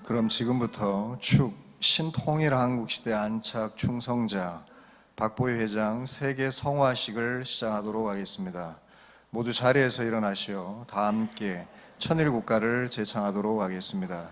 그럼 지금부터 축 신통일한국시대 안착 충성자 박보희 회장 세계 성화식을 시작하도록 하겠습니다. 모두 자리에서 일어나시어 다 함께 천일국가를 제창하도록 하겠습니다.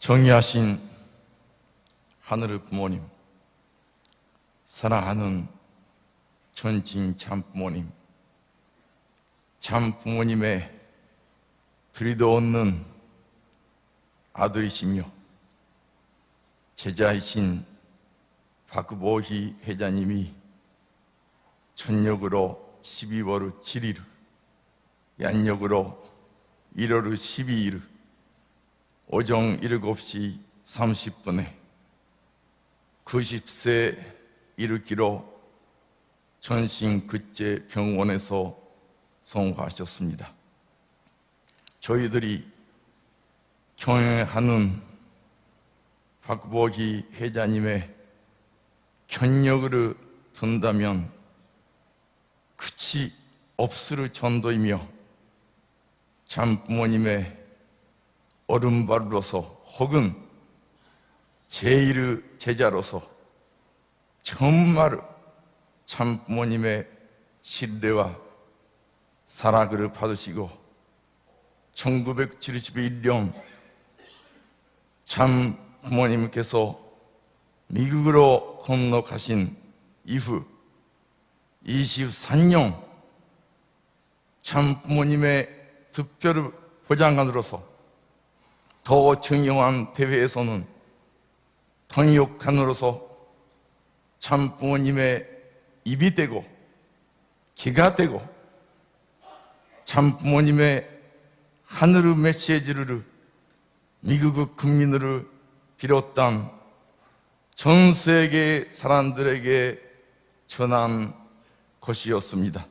정의하신 하늘의 부모님, 사랑하는 전진 참부모님, 참부모님의 들이도 없는 아들이시며 제자이신 박보희 회장님이 천력으로 12월 7일, 양력으로 1월 12일 오전 7시 30분에 90세 일으키로 전신급제병원에서 성화하셨습니다. 저희들이 경영하는 박보희 회장님의 견력을 든다면 끝이 없을 정도이며 참부모님의 어른발로서 혹은 제1의 제자로서 정말 참부모님의 신뢰와 사랑을 받으시고 1971년 참부모님께서 미국으로 건너가신 이후 23년 참부모님의 특별 보좌관으로서 더 중요한 대회에서는 통역관으로서 참부모님의 입이 되고 귀가 되고 참부모님의 하늘의 메시지를 미국의 국민을 비롯한 전 세계 사람들에게 전한 것이었습니다.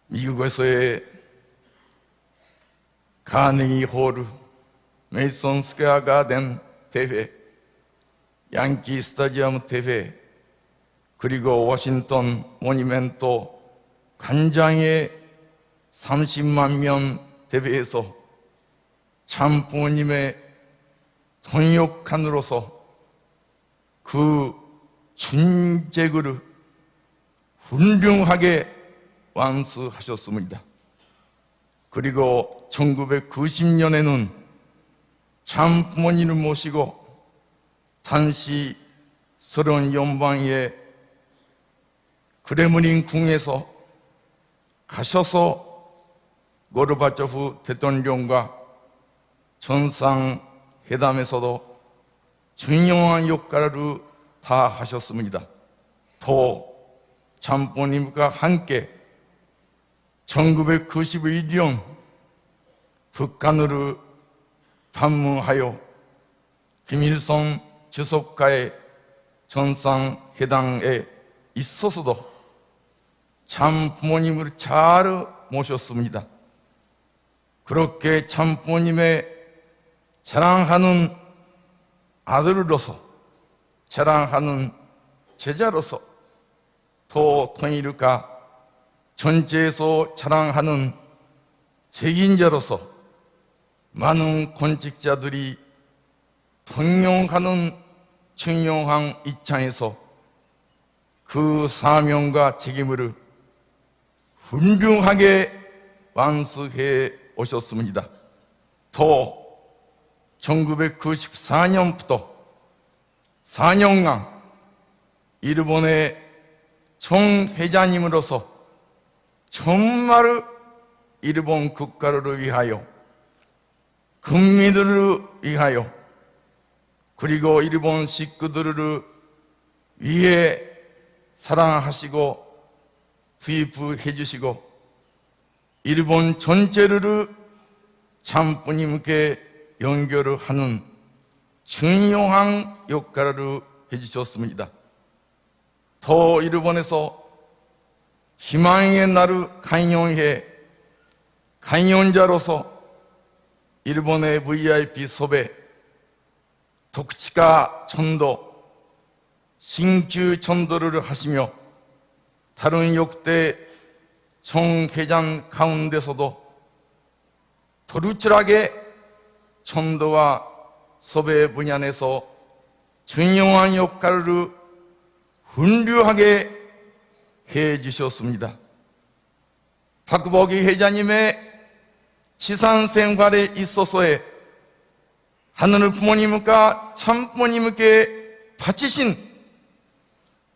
미국에서의 카네기 홀, 메이슨 스퀘어 가든 대회, 양키 스타디움 대회, 그리고 워싱턴 모니멘트 관장의 30만 명 대회에서 참부모님의 통역관으로서 그 준직을 훌륭하게 완수하셨습니다. 그리고 1990년에는 참부모님을 모시고 당시 소련 연방의 크레므린 궁에서 가셔서 고르바초프 대통령과 정상회담에서도 중요한 역할을 다 하셨습니다. 또 참부모님과 함께 1991년 북한으로 방문하여 김일성 주석과의 정상회담에 있어서도 참 부모님을 잘 모셨습니다. 그렇게 참부모님의 자랑하는 아들로서, 자랑하는 제자로서, 또 통일과 전체에서 자랑하는 책임자로서 많은 권직자들이 통용하는 청룡항 입장에서 그 사명과 책임을 훌륭하게 완수해 오셨습니다. 또 1994년부터 4년간 일본의 총회장님으로서 정말 일본 국가를 위하여, 국민들을 위하여, 그리고 일본 식구들을 위해 사랑하시고 투입해 주시고 일본 전체를 참부님께 연결을 하는 중요한 역할을 해주셨습니다. 더 일본에서 희망의 날을 강연해 강연자로서 일본의 VIP 섭외, 독치가 전도, 신규 전도를 하시며 다른 역대 총회장 가운데서도 도루출하게 전도와 섭외 분야에서 중요한 역할을 훌륭하게 해 주셨습니다. 박보기 회장님의 지상 생활에 있어서의 하늘 부모님과 참부모님께 바치신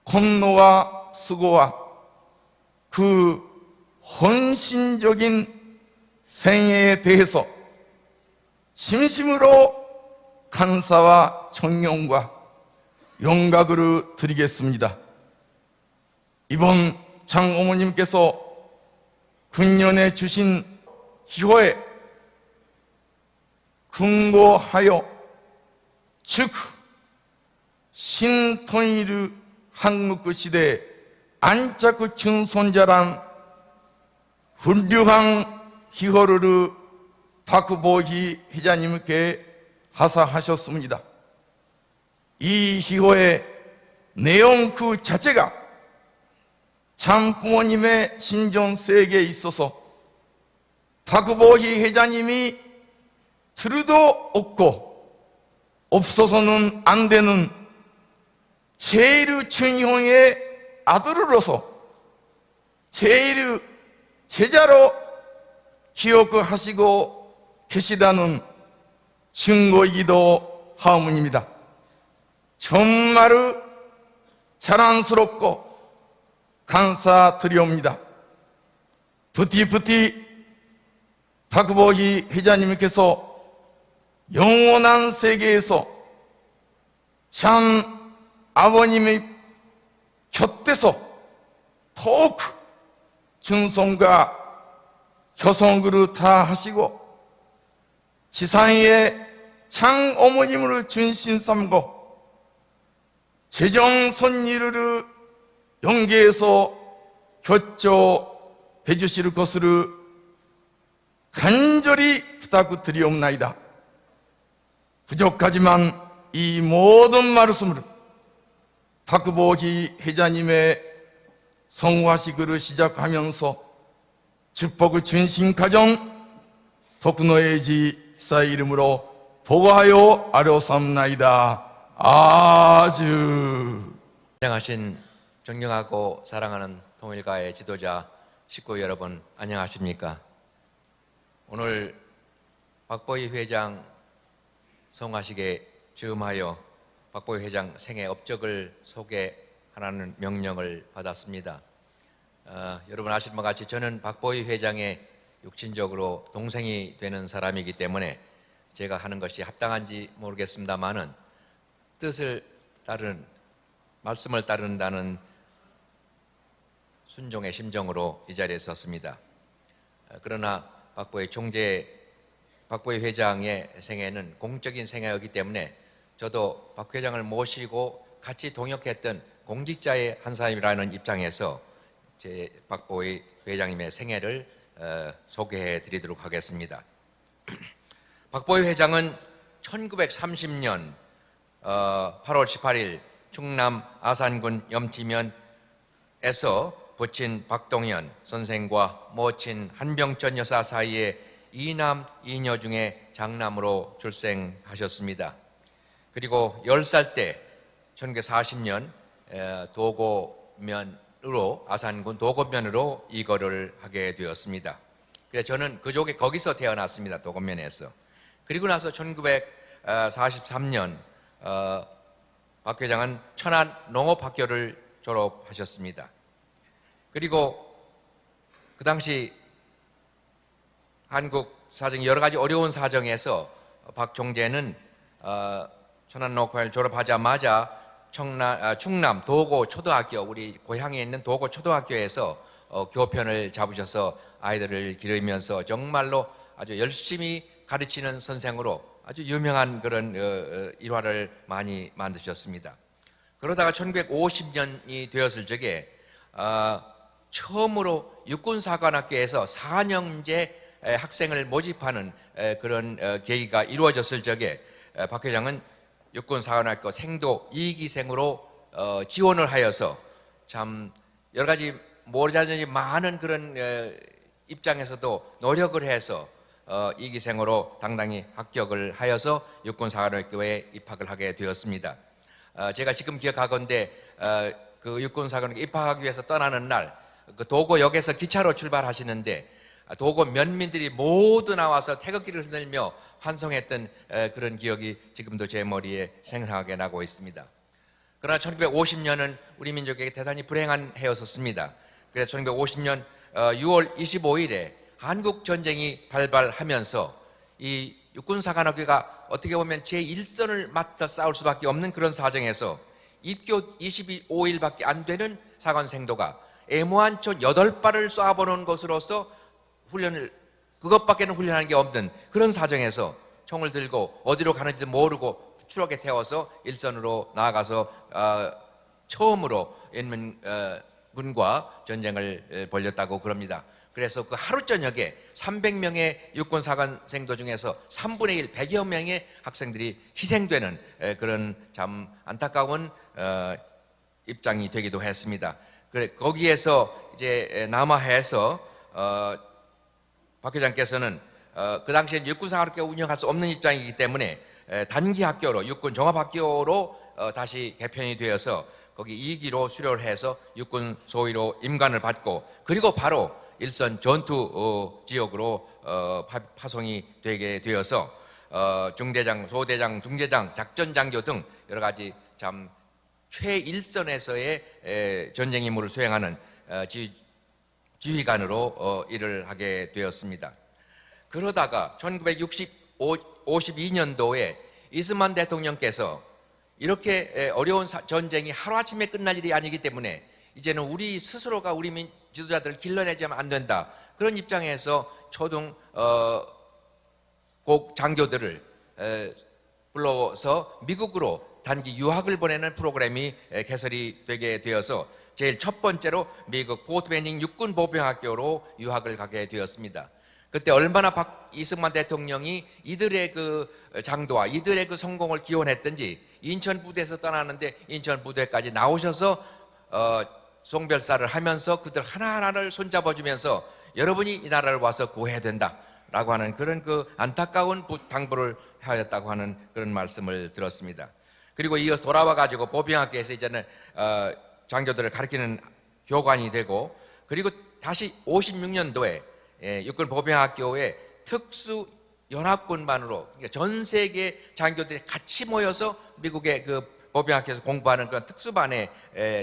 공로와 수고와 그 헌신적인 생애에 대해서 진심으로 감사와 존경과 영광을 드리겠습니다. 이번 장어머님께서 군년에 주신 희호에 근거하여 즉 신통일 한국시대 안착 준손자란 훌륭한 희호를 박보기 회장님께 하사하셨습니다. 이 희호의 내용 그 자체가 참부모님의 신전세계에 있어서 박보기 회장님이 들도 없고 없어서는 안 되는 제일 중용의 아들로서 제일 제자로 기억하시고 계시다는 증거이기도 하옵니다. 정말 자랑스럽고 감사드리옵니다. 부티부티 박보기 회장님께서 영원한 세계에서 참 아버님의 곁에서 더욱 증손과 효성을 다 하시고 지상의 장 어머님을 중심 삼고 재정 손일을 연계해서 협조해 주실 것을 간절히 부탁드리옵나이다. 부족하지만 이 모든 말씀을 박보기 회장님의 성화식을 시작하면서 축복을 준신 가정 독노의지 사 이름으로 보고하여 아뢰옵나이다. 아주 안녕하신 존경하고 사랑하는 통일가의 지도자 식구 여러분, 안녕하십니까? 오늘 박보기 회장 성화식에 즈음하여 박보기 회장 생애 업적을 소개하라는 명령을 받았습니다. 여러분 아시는 것 같이 저는 박보기 회장의 육친적으로 동생이 되는 사람이기 때문에 제가 하는 것이 합당한지 모르겠습니다만은 뜻을 따르는, 말씀을 따른다는 순종의 심정으로 이 자리에 섰습니다. 그러나 박보기 회장의 생애는 공적인 생애이기 때문에 저도 박 회장을 모시고 같이 동역했던 공직자의 한 사람이라는 입장에서 제 박보기 회장님의 생애를 소개해 드리도록 하겠습니다. 박보유 회장은 1930년 8월 18일 충남 아산군 염치면에서 부친 박동연 선생과 모친 한병천 여사 사이에 이남 이녀 중에 장남으로 출생하셨습니다. 그리고 10살 때 1940년 도고면으로 아산군 도고면으로 이거를 하게 되었습니다. 그래서 저는 그쪽에 거기서 태어났습니다. 도고면에서. 그리고 나서 1943년 박 회장은 천안 농업학교를 졸업하셨습니다. 그리고 그 당시 한국 사정 여러 가지 어려운 사정에서 박 총재는 천안 농업학교를 졸업하자마자 충남 도고 초등학교, 우리 고향에 있는 도고 초등학교에서 교편을 잡으셔서 아이들을 기르면서 정말로 아주 열심히 가르치는 선생으로 아주 유명한 그런 일화를 많이 만드셨습니다. 그러다가 1950년이 되었을 적에 처음으로 육군사관학교에서 4년제 학생을 모집하는 그런 계기가 이루어졌을 적에 박 회장은 육군사관학교 생도 2기생으로 지원을 하여서 참 여러 가지 모자라지 많은 그런 입장에서도 노력을 해서 2기생으로 당당히 합격을 하여서 육군사관학교에 입학을 하게 되었습니다. 제가 지금 기억하건대 그 육군사관학교 입학하기 위해서 떠나는 날 그 도고역에서 기차로 출발하시는데 도고 면민들이 모두 나와서 태극기를 흔들며 환송했던 그런 기억이 지금도 제 머리에 생생하게 나고 있습니다. 그러나 1950년은 우리 민족에게 대단히 불행한 해였었습니다. 그래서 1950년 6월 25일에 한국 전쟁이 발발하면서 이 육군사관학교가 어떻게 보면 제1선을 맡아 싸울 수밖에 없는 그런 사정에서 입교 25일밖에 안 되는 사관생도가 애모한 총 8발을 쏴보는 것으로서 훈련을 그것밖에는 훈련하는 게 없는 그런 사정에서 총을 들고 어디로 가는지 모르고 추럭에 태워서 일선으로 나아가서 처음으로 인민군과 전쟁을 벌였다고 그럽니다. 그래서 그 하루 저녁에 300명의 육군사관생도 중에서 3분의 1, 100여 명의 학생들이 희생되는 그런 참 안타까운 입장이 되기도 했습니다. 그래 거기에서 이제 남하해에서 박 회장께서는 그 당시에 육군사관학교 운영할 수 없는 입장이기 때문에 단기 학교로 육군 종합학교로 다시 개편이 되어서 거기 2기로 수료를 해서 육군 소위로 임관을 받고 그리고 바로 일선 전투 지역으로 파송이 되게 되어서 중대장, 소대장, 중대장, 작전장교 등 여러 가지 참 최일선에서의 전쟁 임무를 수행하는 지휘관으로 일을 하게 되었습니다. 그러다가 1952년도에 이스만 대통령께서 이렇게 어려운 전쟁이 하루아침에 끝날 일이 아니기 때문에 이제는 우리 스스로가 우리 지도자들을 길러내자면 안 된다. 그런 입장에서 초등 곡 장교들을 불러서 미국으로 단기 유학을 보내는 프로그램이 개설이 되게 되어서 제일 첫 번째로 미국 포트 베닝 육군 보병학교로 유학을 가게 되었습니다. 그때 얼마나 이승만 대통령이 이들의 그 장도와 이들의 그 성공을 기원했던지 인천 부대에서 떠나는데 인천 부대까지 나오셔서 송별사를 하면서 그들 하나하나를 손잡아주면서 여러분이 이 나라를 와서 구해야 된다라고 하는 그런 그 안타까운 당부를 하였다고 하는 그런 말씀을 들었습니다. 그리고 이어서 돌아와 가지고 보병학교에서 이제는 장교들을 가르치는 교관이 되고 그리고 다시 56년도에 육군 보병학교에 특수 연합군반으로 그러니까 전 세계 장교들이 같이 모여서 미국의 그 보병학교에서 공부하는 그런 특수반에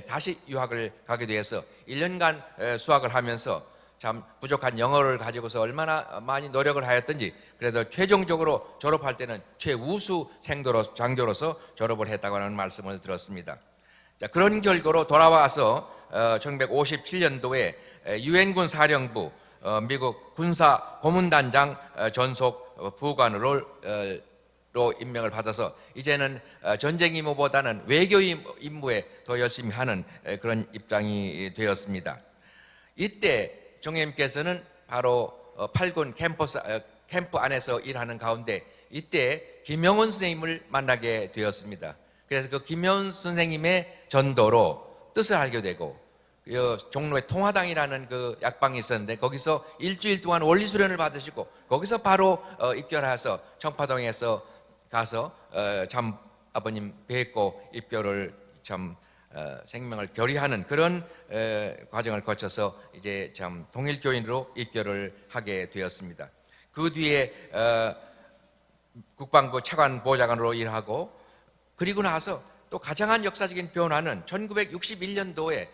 다시 유학을 가게 되어서 1년간 수학을 하면서 참 부족한 영어를 가지고서 얼마나 많이 노력을 하였던지 그래도 최종적으로 졸업할 때는 최우수 생도로 장교로서 졸업을 했다고 하는 말씀을 들었습니다. 자, 그런 결과로 돌아와서 1957년도에 유엔군 사령부 미국 군사 고문단장 전속 부관으로 임명을 받아서 이제는 전쟁 임무보다는 외교 임무에 더 열심히 하는 그런 입장이 되었습니다. 이때 총장님께서는 바로 8군 캠프 안에서 일하는 가운데 이때 김영훈 선생님을 만나게 되었습니다. 그래서 그 김영훈 선생님의 전도로 뜻을 알게 되고 종로에 통화당이라는 그 약방이 있었는데 거기서 일주일 동안 원리 수련을 받으시고 거기서 바로 입결해서 청파동에서 가서 참 아버님 뵙고 입결을 참 생명을 결의하는 그런 과정을 거쳐서 이제 참 동일교인으로 입결을 하게 되었습니다. 그 뒤에 국방부 차관 보좌관으로 일하고 그리고 나서 또 가장 역사적인 변화는 1961년도에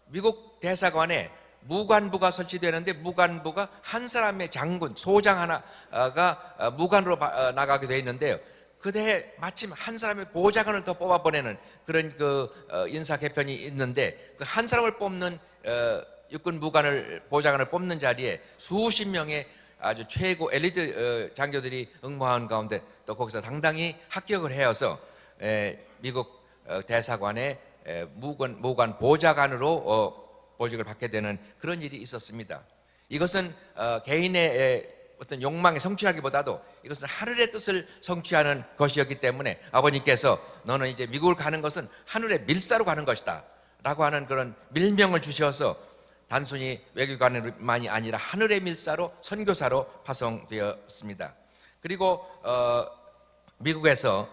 미국 대사관에 무관부가 설치되는데 무관부가 한 사람의 장군, 소장 하나가 무관으로 나가게 되어 있는데요. 그때 마침 한 사람의 보좌관을 더 뽑아보내는 그런 인사 개편이 있는데 그 한 사람을 뽑는 육군 보좌관을 뽑는 자리에 수십 명의 아주 최고 엘리트 장교들이 응모한 가운데 또 거기서 당당히 합격을 해서 미국 대사관의 무관 보좌관으로 보직을 받게 되는 그런 일이 있었습니다. 이것은 개인의 어떤 욕망의 성취하기보다도 이것은 하늘의 뜻을 성취하는 것이었기 때문에 아버님께서 너는 이제 미국을 가는 것은 하늘의 밀사로 가는 것이다 라고 하는 그런 밀명을 주셔서 단순히 외교관만이 아니라 하늘의 밀사로 선교사로 파송되었습니다. 그리고 미국에서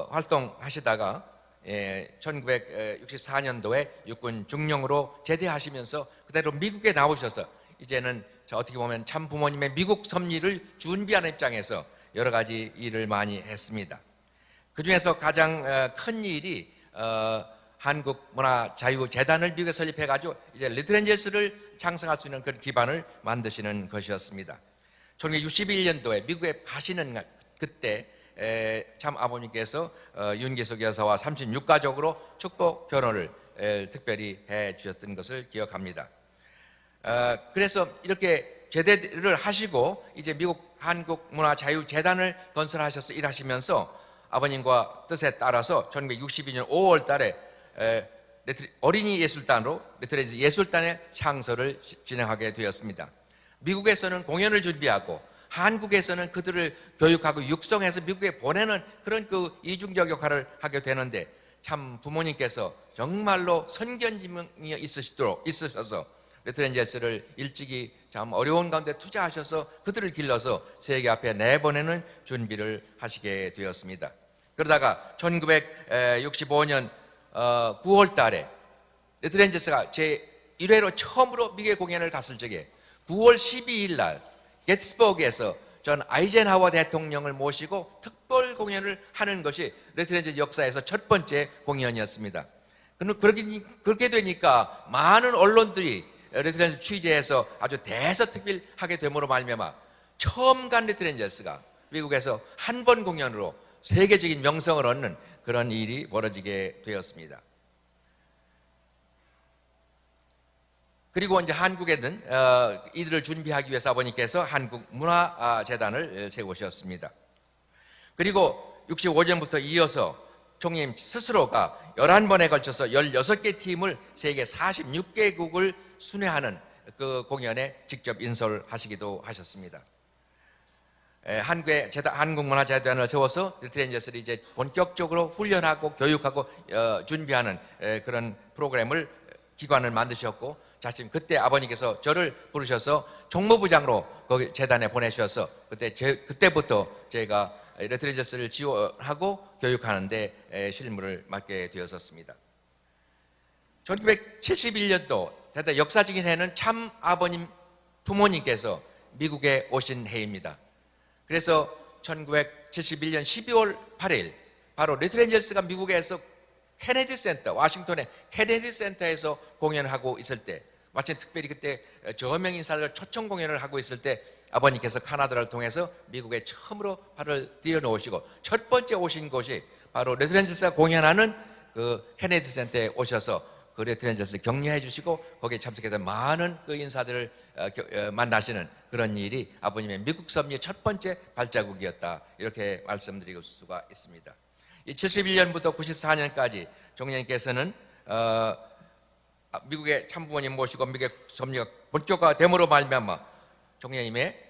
활동하시다가 1964년도에 육군 중령으로 제대하시면서 그대로 미국에 나오셔서 이제는 어떻게 보면 참 부모님의 미국 섭리를 준비하는 입장에서 여러 가지 일을 많이 했습니다. 그 중에서 가장 큰 일이 한국문화자유재단을 미국에 설립해가지고 이제 리트렌젤스를 창성할 수 있는 그런 기반을 만드시는 것이었습니다. 1961년도에 미국에 가시는 그때 참 아버님께서 윤기숙 여사와 36가족으로 축복 결혼을 특별히 해 주셨던 것을 기억합니다. 그래서 이렇게 제대를 하시고 이제 미국 한국문화자유재단을 건설하셔서 일하시면서 아버님과 뜻에 따라서 1962년 5월 달에 어린이 예술단으로 리트렌즈 예술단의 창설을 진행하게 되었습니다. 미국에서는 공연을 준비하고 한국에서는 그들을 교육하고 육성해서 미국에 보내는 그런 그 이중적 역할을 하게 되는데 참 부모님께서 정말로 선견지명이 있으셔서 리트렌젤스를 일찍이 참 어려운 가운데 투자하셔서 그들을 길러서 세계 앞에 내보내는 준비를 하시게 되었습니다. 그러다가 1965년 9월 달에 리트렌젤스가 제1회로 처음으로 미국에 공연을 갔을 적에 9월 12일 날 게츠버그에서 전 아이젠하워 대통령을 모시고 특별 공연을 하는 것이 리트렌젤스 역사에서 첫 번째 공연이었습니다. 그렇게 되니까 많은 언론들이 리트렌젤스 취재해서 아주 대서특필하게 됨으로 말미암아 처음 간 리트렌젤스가 미국에서 한 번 공연으로 세계적인 명성을 얻는 그런 일이 벌어지게 되었습니다. 그리고 이제 한국에는 이들을 준비하기 위해서 아버님께서 한국문화재단을 세우셨습니다. 그리고 65년부터 이어서 총리님 스스로가 11번에 걸쳐서 16개 팀을 세계 46개국을 순회하는 그 공연에 직접 인솔하시기도 하셨습니다. 한국문화재단을 세워서 리트렌젤스를 이제 본격적으로 훈련하고 교육하고 준비하는 그런 프로그램을 기관을 만드셨고 자신 그때 아버님께서 저를 부르셔서 총무부장으로 거기 재단에 보내셔서 그때부터 제가 리트렌젤스를 지원하고 교육하는데 실무를 맡게 되었습니다. 1971년도 대단 역사적인 해는 참 아버님 부모님께서 미국에 오신 해입니다. 그래서 1971년 12월 8일 바로 리트렌젤스가 미국에서 케네디 센터, 워싱턴의 케네디 센터에서 공연을 하고 있을 때 마침 특별히 그때 저명 인사들 초청 공연을 하고 있을 때 아버님께서 카나다를 통해서 미국에 처음으로 발을 들여놓으시고 첫 번째 오신 곳이 바로 리트렌젤스가 공연하는 그 케네디 센터에 오셔서 그 리트렌젤스 격려해 주시고 거기에 참석해서 많은 그 인사들을 만나시는 그런 일이 아버님의 미국 섭리의 첫 번째 발자국이었다 이렇게 말씀드릴 수가 있습니다. 이 71년부터 94년까지 종령님께서는 미국의 참부모님 모시고 미국의 섭리가 본격화됨으로 말미암아 종령님의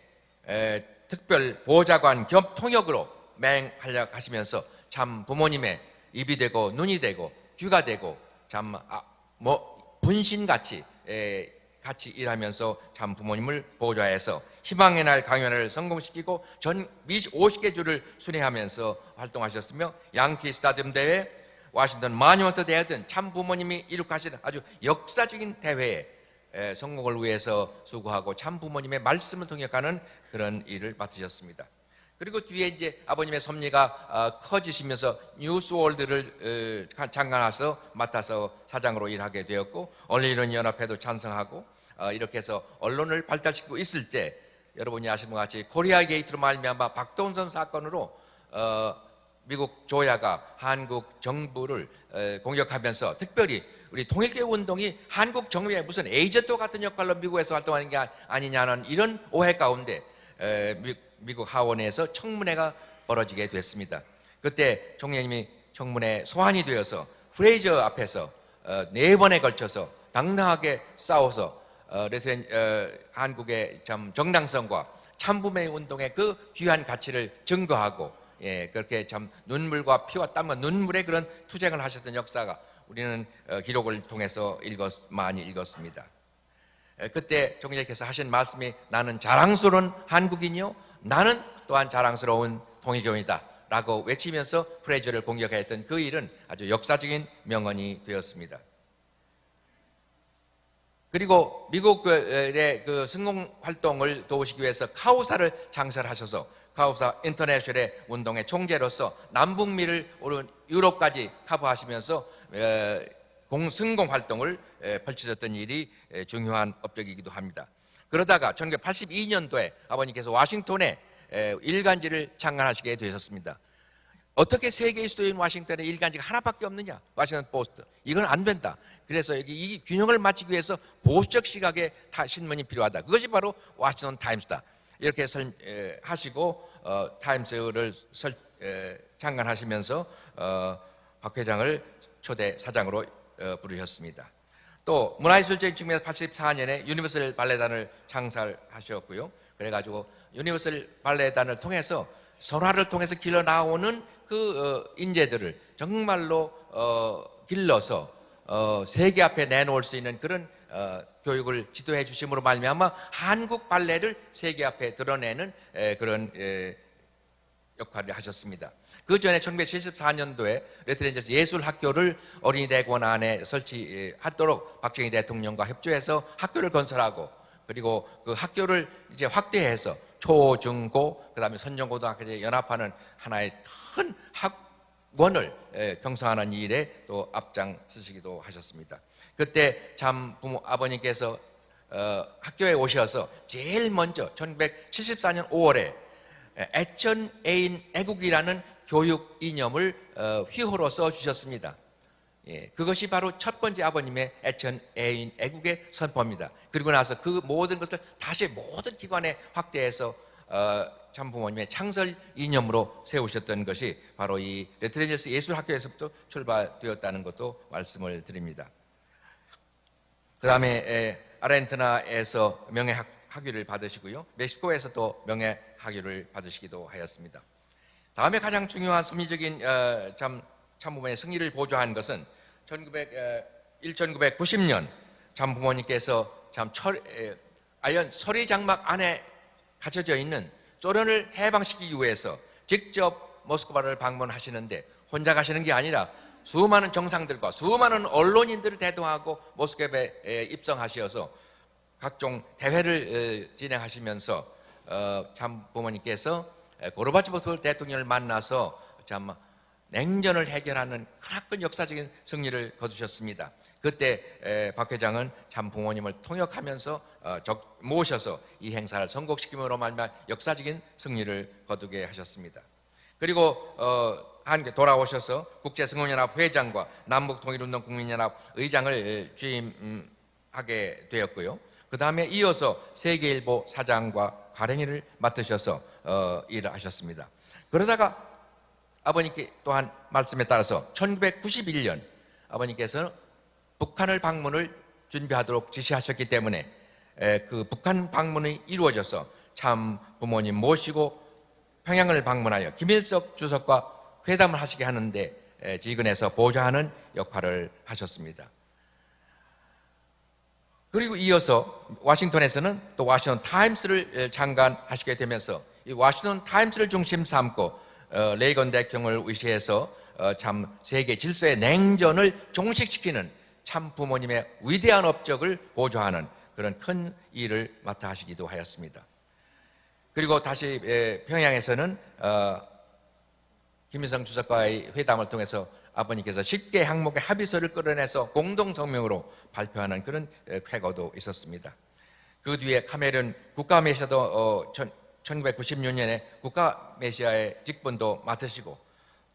특별 보좌관 겸 통역으로 맹활약 하시면서 참 부모님의 입이 되고 눈이 되고 귀가 되고 참 분신같이 같이 일하면서 참 부모님을 보좌해서 희망의 날 강연을 성공시키고 전 50개 주를 순회하면서 활동하셨으며 양키 스타디움 대회, 워싱턴 마뉴먼트 대회 등 참 부모님이 이룩하시는 아주 역사적인 대회에 성공을 위해서 수고하고 참 부모님의 말씀을 통역하는 그런 일을 맡으셨습니다. 그리고 뒤에 이제 아버님의 섭리가 커지시면서 뉴스월드를 장관하셔서 맡아서 사장으로 일하게 되었고 언론인 연합회도 찬성하고 이렇게 해서 언론을 발달시키고 있을 때 여러분이 아시는 것 같이 코리아 게이트로 말미암아 박동선 사건으로 미국 조야가 한국 정부를 공격하면서 특별히 우리 통일개혁 운동이 한국 정부의 무슨 에이전트 같은 역할로 미국에서 활동하는 게 아니냐는 이런 오해 가운데 미국 하원에서 청문회가 벌어지게 됐습니다. 그때 총리님이 청문회 소환이 되어서 프레이저 앞에서 4번에 걸쳐서 당당하게 싸워서 한국의 참 정당성과 참부의 운동의 그 귀한 가치를 증거하고 그렇게 참 눈물과 피와 땀과 눈물의 그런 투쟁을 하셨던 역사가 우리는 기록을 통해서 많이 읽었습니다. 그때 총리께서 하신 말씀이 나는 자랑스러운 한국인이요 나는 또한 자랑스러운 통일교인이다 라고 외치면서 프레이저를 공격했던 그 일은 아주 역사적인 명언이 되었습니다. 그리고 미국의 그 승공 활동을 도우시기 위해서 카우사를 창설하셔서 카우사 인터내셔널의 운동의 총재로서 남북미를 유럽까지 커버하시면서 승공 활동을 펼치셨던 일이 중요한 업적이기도 합니다. 그러다가 1982년도에 아버님께서 워싱턴에 일간지를 창간하시게 되셨습니다. 어떻게 세계의 수도인 워싱턴에 일간지가 하나밖에 없느냐? 워싱턴 포스트. 이건 안 된다. 그래서 여기 이 균형을 맞추기 위해서 보수적 시각의 신문이 필요하다. 그것이 바로 워싱턴 타임스다. 이렇게 하시고 타임스를 창간하시면서 박 회장을 초대 사장으로 부르셨습니다. 또 문화예술적인 측면에서 84년에 유니버설 발레단을 창설하셨고요. 그래가지고 유니버설 발레단을 통해서 선화를 통해서 길러 나오는 그 인재들을 정말로 길러서 세계 앞에 내놓을 수 있는 그런 교육을 지도해 주심으로 말미암아 한국 발레를 세계 앞에 드러내는 그런 역할을 하셨습니다. 그 전에 1974년도에 레트렌저스 예술학교를 어린이대학원 안에 설치하도록 박정희 대통령과 협조해서 학교를 건설하고 그리고 그 학교를 이제 확대해서 초, 중, 고, 그다음에 선정고등학교에 연합하는 하나의 큰 학원을 형성하는 일에 또 앞장서시기도 하셨습니다. 그때 참 아버님께서 학교에 오셔서 제일 먼저 1974년 5월에 애천 애인 애국이라는 교육 이념을 휘호로 써주셨습니다. 그것이 바로 첫 번째 아버님의 애천 애인 애국의 선포입니다. 그리고 나서 그 모든 것을 다시 모든 기관에 확대해서 참부모님의 창설 이념으로 세우셨던 것이 바로 이 레트렌저스 예술학교에서부터 출발되었다는 것도 말씀을 드립니다. 그 다음에 아르헨티나에서 명예학위를 받으시고요. 멕시코에서 또 명예학위를 받으시기도 하였습니다. 다음에 가장 중요한 섭리적인 참부모의 승리를 보좌한 것은 1990년 참부모님께서 아연 서리 장막 안에 갇혀져 있는 소련을 해방시키기 위해서 직접 모스크바를 방문하시는데 혼자 가시는 게 아니라 수많은 정상들과 수많은 언론인들을 대동하고 모스크바에 입성하셔서 각종 대회를 진행하시면서 참부모님께서 고르바초프 대통령을 만나서 참 냉전을 해결하는 크나큰 역사적인 승리를 거두셨습니다. 그때 박 회장은 참 부모님을 통역하면서 모셔서 이 행사를 성공시킴으로 말미암아 역사적인 승리를 거두게 하셨습니다. 그리고 한국에 돌아오셔서 국제승공연합 회장과 남북통일운동 국민연합 의장을 취임하게 되었고요. 그 다음에 이어서 세계일보 사장과 발행인을 맡으셔서 일을 하셨습니다. 그러다가 아버님께 또한 말씀에 따라서 1991년 아버님께서는 북한을 방문을 준비하도록 지시하셨기 때문에 그 북한 방문이 이루어져서 참 부모님 모시고 평양을 방문하여 김일성 주석과 회담을 하시게 하는데 지근해서 보좌하는 역할을 하셨습니다. 그리고 이어서 워싱턴에서는 또 워싱턴 타임스를 장관하시게 되면서 이 워싱턴 타임스를 중심 삼고 레이건 대통령을 위시해서 참 세계 질서의 냉전을 종식시키는 참 부모님의 위대한 업적을 보좌하는 그런 큰 일을 맡아 하시기도 하였습니다. 그리고 다시 평양에서는 김일성 주석과의 회담을 통해서 아버님께서 10개 항목의 합의서를 끌어내서 공동성명으로 발표하는 그런 쾌거도 있었습니다. 그 뒤에 카메룬 국가메시아도 1996년에 국가메시아의 직분도 맡으시고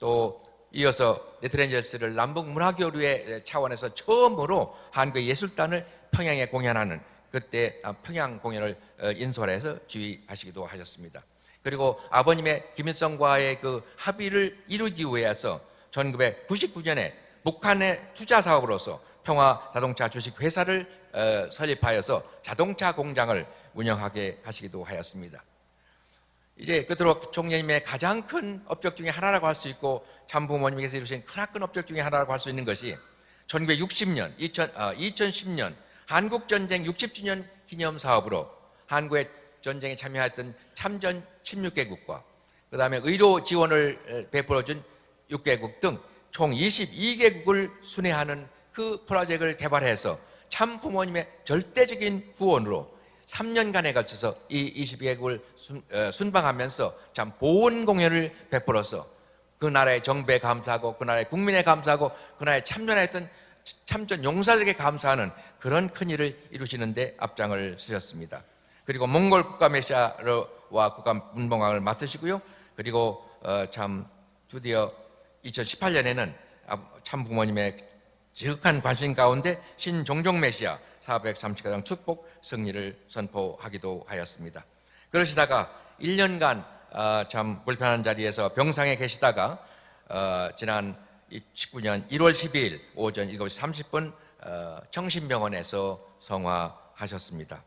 또 이어서 네덜란드를 남북문화교류의 차원에서 처음으로 한국의 예술단을 평양에 공연하는 그때 평양 공연을 인솔해서 지휘하시기도 하셨습니다. 그리고 아버님의 김일성과의 그 합의를 이루기 위해서 1999년에 북한의 투자 사업으로서 평화 자동차 주식 회사를 설립하여서 자동차 공장을 운영하게 하시기도 하였습니다. 이제 끝으로 총리님의 가장 큰 업적 중에 하나라고 할 수 있고 참 부모님께서 이루신 크나큰 업적 중에 하나라고 할 수 있는 것이 1960년, 2010년 한국전쟁 60주년 기념 사업으로 한국의 전쟁에 참여했던 참전 16개국과 그 다음에 의료 지원을 베풀어준 6개국 등 총 22개국을 순회하는 그 프로젝트를 개발해서 참 부모님의 절대적인 후원으로 3년간에 걸쳐서 이 22개국을 순방하면서 참 보훈 공연을 베풀어서 그 나라의 정부에 감사하고 그 나라의 국민에 감사하고 그 나라에 참전했던 참전 용사들에게 감사하는 그런 큰 일을 이루시는데 앞장을 쓰셨습니다. 그리고 몽골 국가메시아와 국가문봉왕을 맡으시고요. 그리고 참 드디어 2018년에는 참 부모님의 지극한 관심 가운데 신종종 메시아 430가정 축복 승리를 선포하기도 하였습니다. 그러시다가 1년간 참 불편한 자리에서 병상에 계시다가 지난 19년 1월 12일 오전 7시 30분 청신병원에서 성화하셨습니다.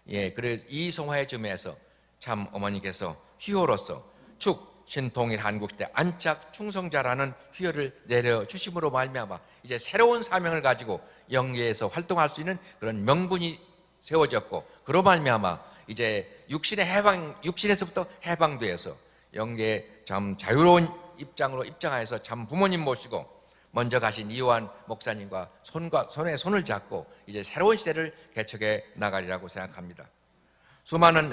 예, 그래서 이 성화의 즈음에서 참 어머니께서 휘호로서 축 신통일 한국시대 안착 충성자라는 휘호를 내려주심으로 말미암아 이제 새로운 사명을 가지고 영계에서 활동할 수 있는 그런 명분이 세워졌고 그로 말미암아 이제 육신에서부터 해방되어서 영계에 참 자유로운 입장으로 입장하여서 참 부모님 모시고 먼저 가신 이호환 목사님과 손에 손을 잡고 이제 새로운 시대를 개척해 나가리라고 생각합니다. 수많은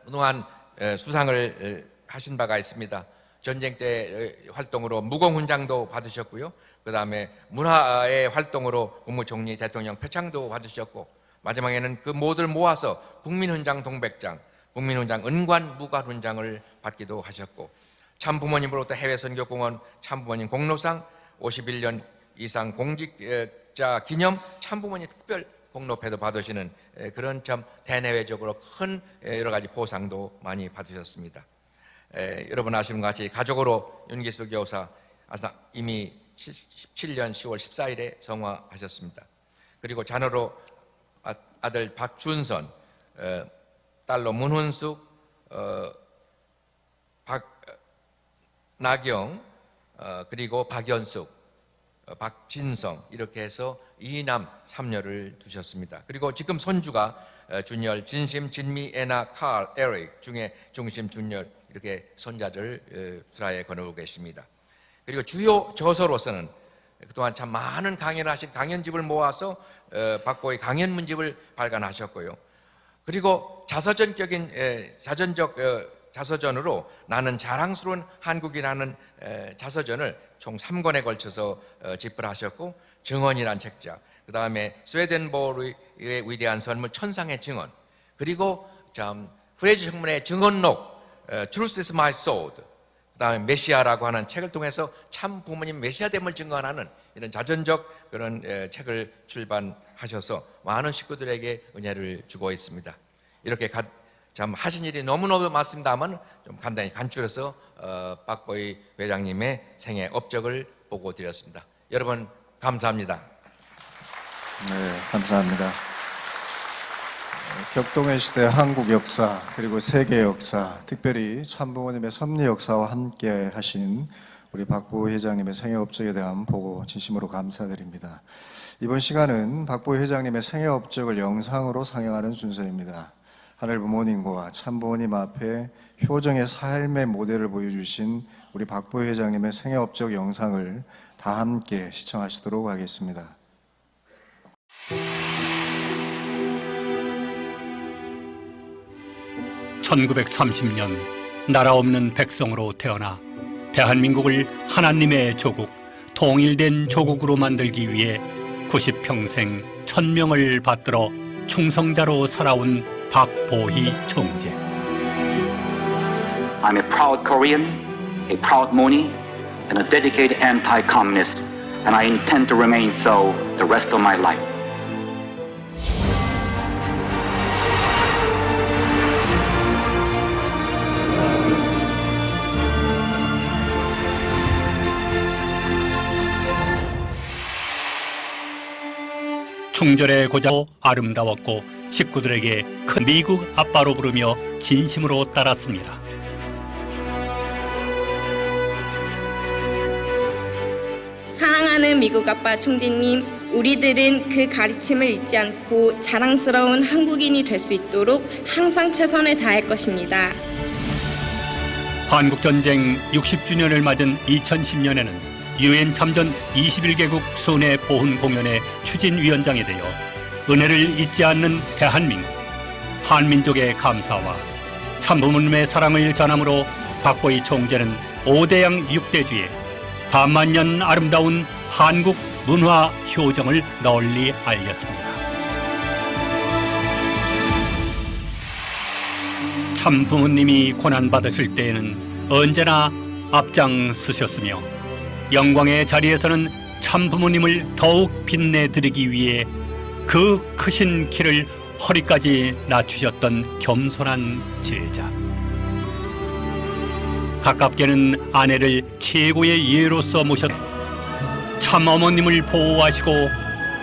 그동안 수상을 하신 바가 있습니다. 전쟁 때 활동으로 무공훈장도 받으셨고요. 그 다음에 문화의 활동으로 국무총리 대통령 표창도 받으셨고 마지막에는 그 모두를 모아서 국민훈장 동백장, 국민훈장 은관 무관훈장을 받기도 하셨고 참 부모님으로부터 해외선교공헌 참부모님 공로상 51년 이상 공직자 기념 참부모님 특별 공로패도 받으시는 그런 참 대내외적으로 큰 여러 가지 보상도 많이 받으셨습니다. 여러분 아시는 것 같이 가족으로 윤기수 교사 이미 17년 10월 14일에 성화하셨습니다. 그리고 자녀로 아들 박준선, 딸로 문훈숙, 박나경, 그리고 박연숙, 박진성 이렇게 해서 2남 3녀를 두셨습니다. 그리고 지금 손주가 준열, 진심, 진미, 애나, 칼, 에릭 중에 중심, 준열 이렇게 손자들 수라에 거느리고 계십니다. 그리고 주요 저서로서는 그동안 참 많은 강연을 하신 강연집을 모아서 박보의 강연문집을 발간하셨고요. 그리고 자서전적인 자전적 자서전으로 나는 자랑스러운 한국이라는 자서전을 총 3권에 걸쳐서 집필하셨고 증언이란 책자, 그 다음에 스웨덴보르의 위대한 선물 천상의 증언, 그리고 참 프레즈 청문의 증언록 Truth is my sword, 그 다음에 메시아라고 하는 책을 통해서 참 부모님 메시아됨을 증언하는 이런 자전적 그런 책을 출版하셔서 많은 식구들에게 은혜를 주고 있습니다. 이렇게 참 하신 일이 너무너무 많습니다만 좀 간단히 간추려서 박보희 회장님의 생애 업적을 보고 드렸습니다. 여러분 감사합니다. 네, 감사합니다. 격동의 시대 한국 역사 그리고 세계 역사, 특별히 참부모님의 섭리 역사와 함께 하신 우리 박보우 회장님의 생애 업적에 대한 보고 진심으로 감사드립니다. 이번 시간은 박보우 회장님의 생애 업적을 영상으로 상영하는 순서입니다. 하늘 부모님과 참부모님 앞에 효정의 삶의 모델을 보여주신 우리 박보우 회장님의 생애 업적 영상을 다 함께 시청하시도록 하겠습니다. 1930년 나라 없는 백성으로 태어나 대한민국을 하나님의 조국, 통일된 조국으로 만들기 위해 90평생 천명을 받들어 충성자로 살아온 박보희 총재. I'm a proud Korean, a proud Moni, and a dedicated anti-communist, and I intend to remain so the rest of my life. 충절의 고장 아름다웠고 식구들에게 큰 미국 아빠로 부르며 진심으로 따랐습니다. 사랑하는 미국 아빠 총재님, 우리들은 그 가르침을 잊지 않고 자랑스러운 한국인이 될 수 있도록 항상 최선을 다할 것입니다. 한국전쟁 60주년을 맞은 2010년에는 유엔 참전 21개국 순회 보훈 공연의 추진위원장이 되어 은혜를 잊지 않는 대한민국, 한민족의 감사와 참부모님의 사랑을 전함으로 박보희 총재는 5대양 6대주의 반만년 아름다운 한국 문화 효정을 널리 알렸습니다. 참부모님이 고난받으실 때에는 언제나 앞장서셨으며 영광의 자리에서는 참부모님을 더욱 빛내드리기 위해 그 크신 키를 허리까지 낮추셨던 겸손한 제자. 가깝게는 아내를 최고의 예로서 모셨 참어머님을 보호하시고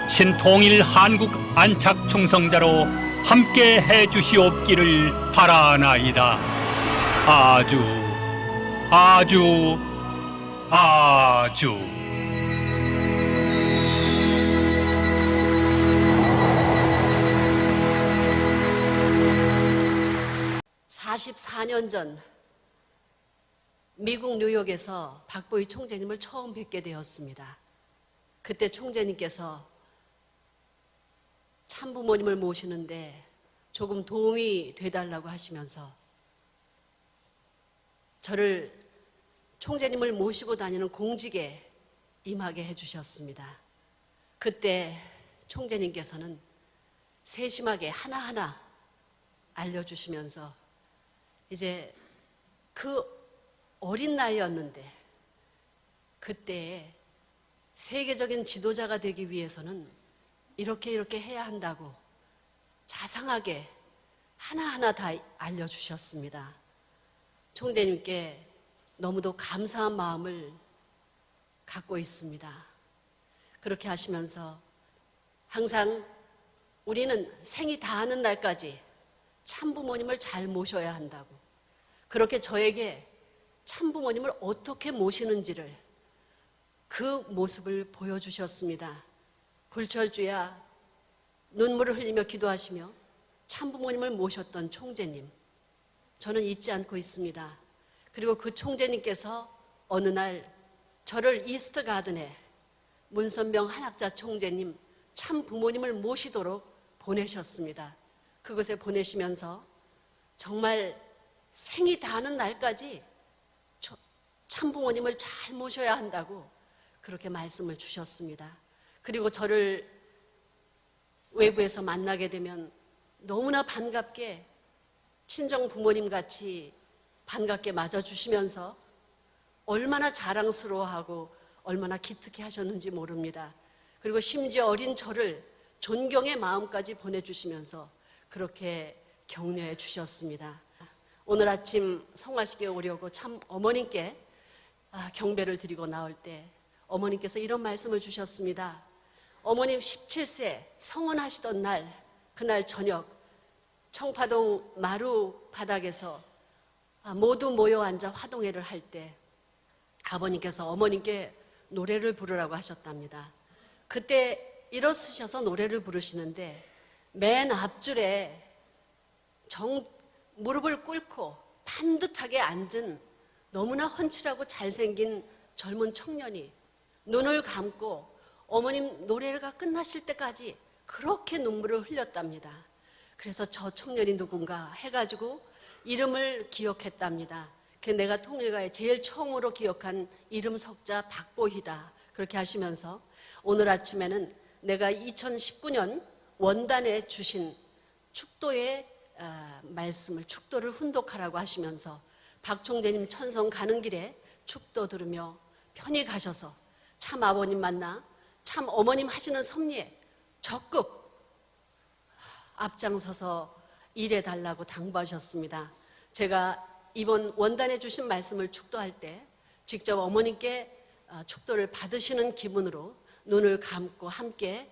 신통일 한국 안착 충성자로 함께 해주시옵기를 바라나이다. 아주 44년 전 미국 뉴욕에서 박보희 총재님을 처음 뵙게 되었습니다. 그때 총재님께서 참부모님을 모시는데 조금 도움이 되달라고 하시면서 저를 총재님을 모시고 다니는 공직에 임하게 해주셨습니다. 그때 총재님께서는 세심하게 하나하나 알려주시면서 이제 그 어린 나이였는데 그때 세계적인 지도자가 되기 위해서는 이렇게 해야 한다고 자상하게 하나하나 다 알려주셨습니다. 총재님께 너무도 감사한 마음을 갖고 있습니다. 그렇게 하시면서 항상 우리는 생이 다하는 날까지 참부모님을 잘 모셔야 한다고, 그렇게 저에게 참부모님을 어떻게 모시는지를 그 모습을 보여주셨습니다. 불철주야 눈물을 흘리며 기도하시며 참부모님을 모셨던 총재님, 저는 잊지 않고 있습니다. 그리고 그 총재님께서 어느 날 저를 이스트 가든에 문선병 한학자 총재님 참부모님을 모시도록 보내셨습니다. 그곳에 보내시면서 정말 생이 다하는 날까지 참부모님을 잘 모셔야 한다고 그렇게 말씀을 주셨습니다. 그리고 저를 외부에서 만나게 되면 너무나 반갑게 친정 부모님 같이 반갑게 맞아주시면서 얼마나 자랑스러워하고 얼마나 기특해 하셨는지 모릅니다. 그리고 심지어 어린 저를 존경의 마음까지 보내주시면서 그렇게 격려해 주셨습니다. 오늘 아침 성화식에 오려고 참 어머님께 경배를 드리고 나올 때 어머님께서 이런 말씀을 주셨습니다. 어머님 17세 성원하시던 날, 그날 저녁 청파동 마루 바닥에서 모두 모여 앉아 화동회를 할 때 아버님께서 어머님께 노래를 부르라고 하셨답니다. 그때 일어서셔서 노래를 부르시는데 맨 앞줄에 무릎을 꿇고 반듯하게 앉은 너무나 훤칠하고 잘생긴 젊은 청년이 눈을 감고 어머님 노래가 끝나실 때까지 그렇게 눈물을 흘렸답니다. 그래서 저 청년이 누군가 해가지고 이름을 기억했답니다. 그 내가 통일가에 제일 처음으로 기억한 이름 석자 박보희다. 그렇게 하시면서 오늘 아침에는 내가 2019년 원단에 주신 축도의 말씀을, 축도를 훈독하라고 하시면서 박 총재님 천성 가는 길에 축도 들으며 편히 가셔서 참 아버님 만나 참 어머님 하시는 섭리에 적극 앞장서서 일해달라고 당부하셨습니다. 제가 이번 원단에 주신 말씀을 축도할 때 직접 어머님께 축도를 받으시는 기분으로 눈을 감고 함께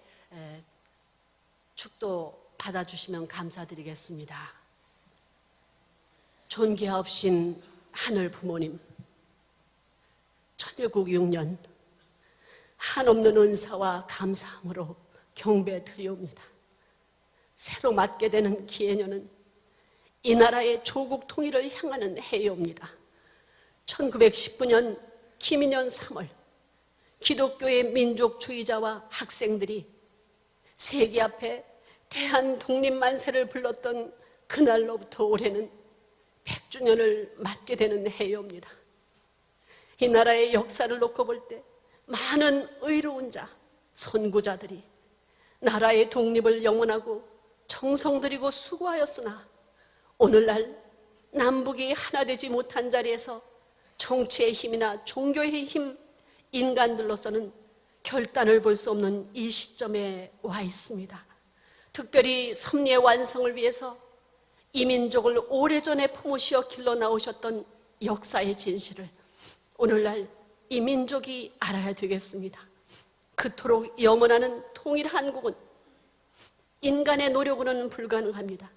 축도 받아주시면 감사드리겠습니다. 존귀하옵신 하늘 부모님, 천일국 6년 한없는 은사와 감사함으로 경배 드리옵니다. 새로 맞게 되는 기해년은 이 나라의 조국 통일을 향하는 해입니다. 1919년 김인년 3월 기독교의 민족주의자와 학생들이 세계 앞에 대한 독립만세를 불렀던 그날로부터 올해는 100주년을 맞게 되는 해입니다. 이 나라의 역사를 놓고 볼 때 많은 의로운 자, 선구자들이 나라의 독립을 영원하고 정성 들이고 수고하였으나 오늘날 남북이 하나 되지 못한 자리에서 정치의 힘이나 종교의 힘, 인간들로서는 결단을 볼 수 없는 이 시점에 와 있습니다. 특별히 섭리의 완성을 위해서 이 민족을 오래전에 품으시어 길러 나오셨던 역사의 진실을 오늘날 이 민족이 알아야 되겠습니다. 그토록 염원하는 통일 한국은 인간의 노력으로는 불가능합니다.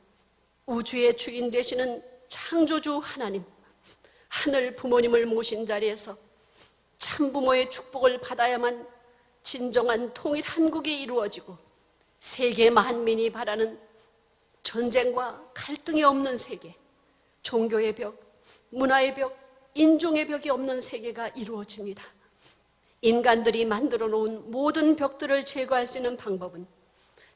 우주의 주인 되시는 창조주 하나님, 하늘 부모님을 모신 자리에서 참부모의 축복을 받아야만 진정한 통일 한국이 이루어지고 세계 만민이 바라는 전쟁과 갈등이 없는 세계, 종교의 벽, 문화의 벽, 인종의 벽이 없는 세계가 이루어집니다. 인간들이 만들어 놓은 모든 벽들을 제거할 수 있는 방법은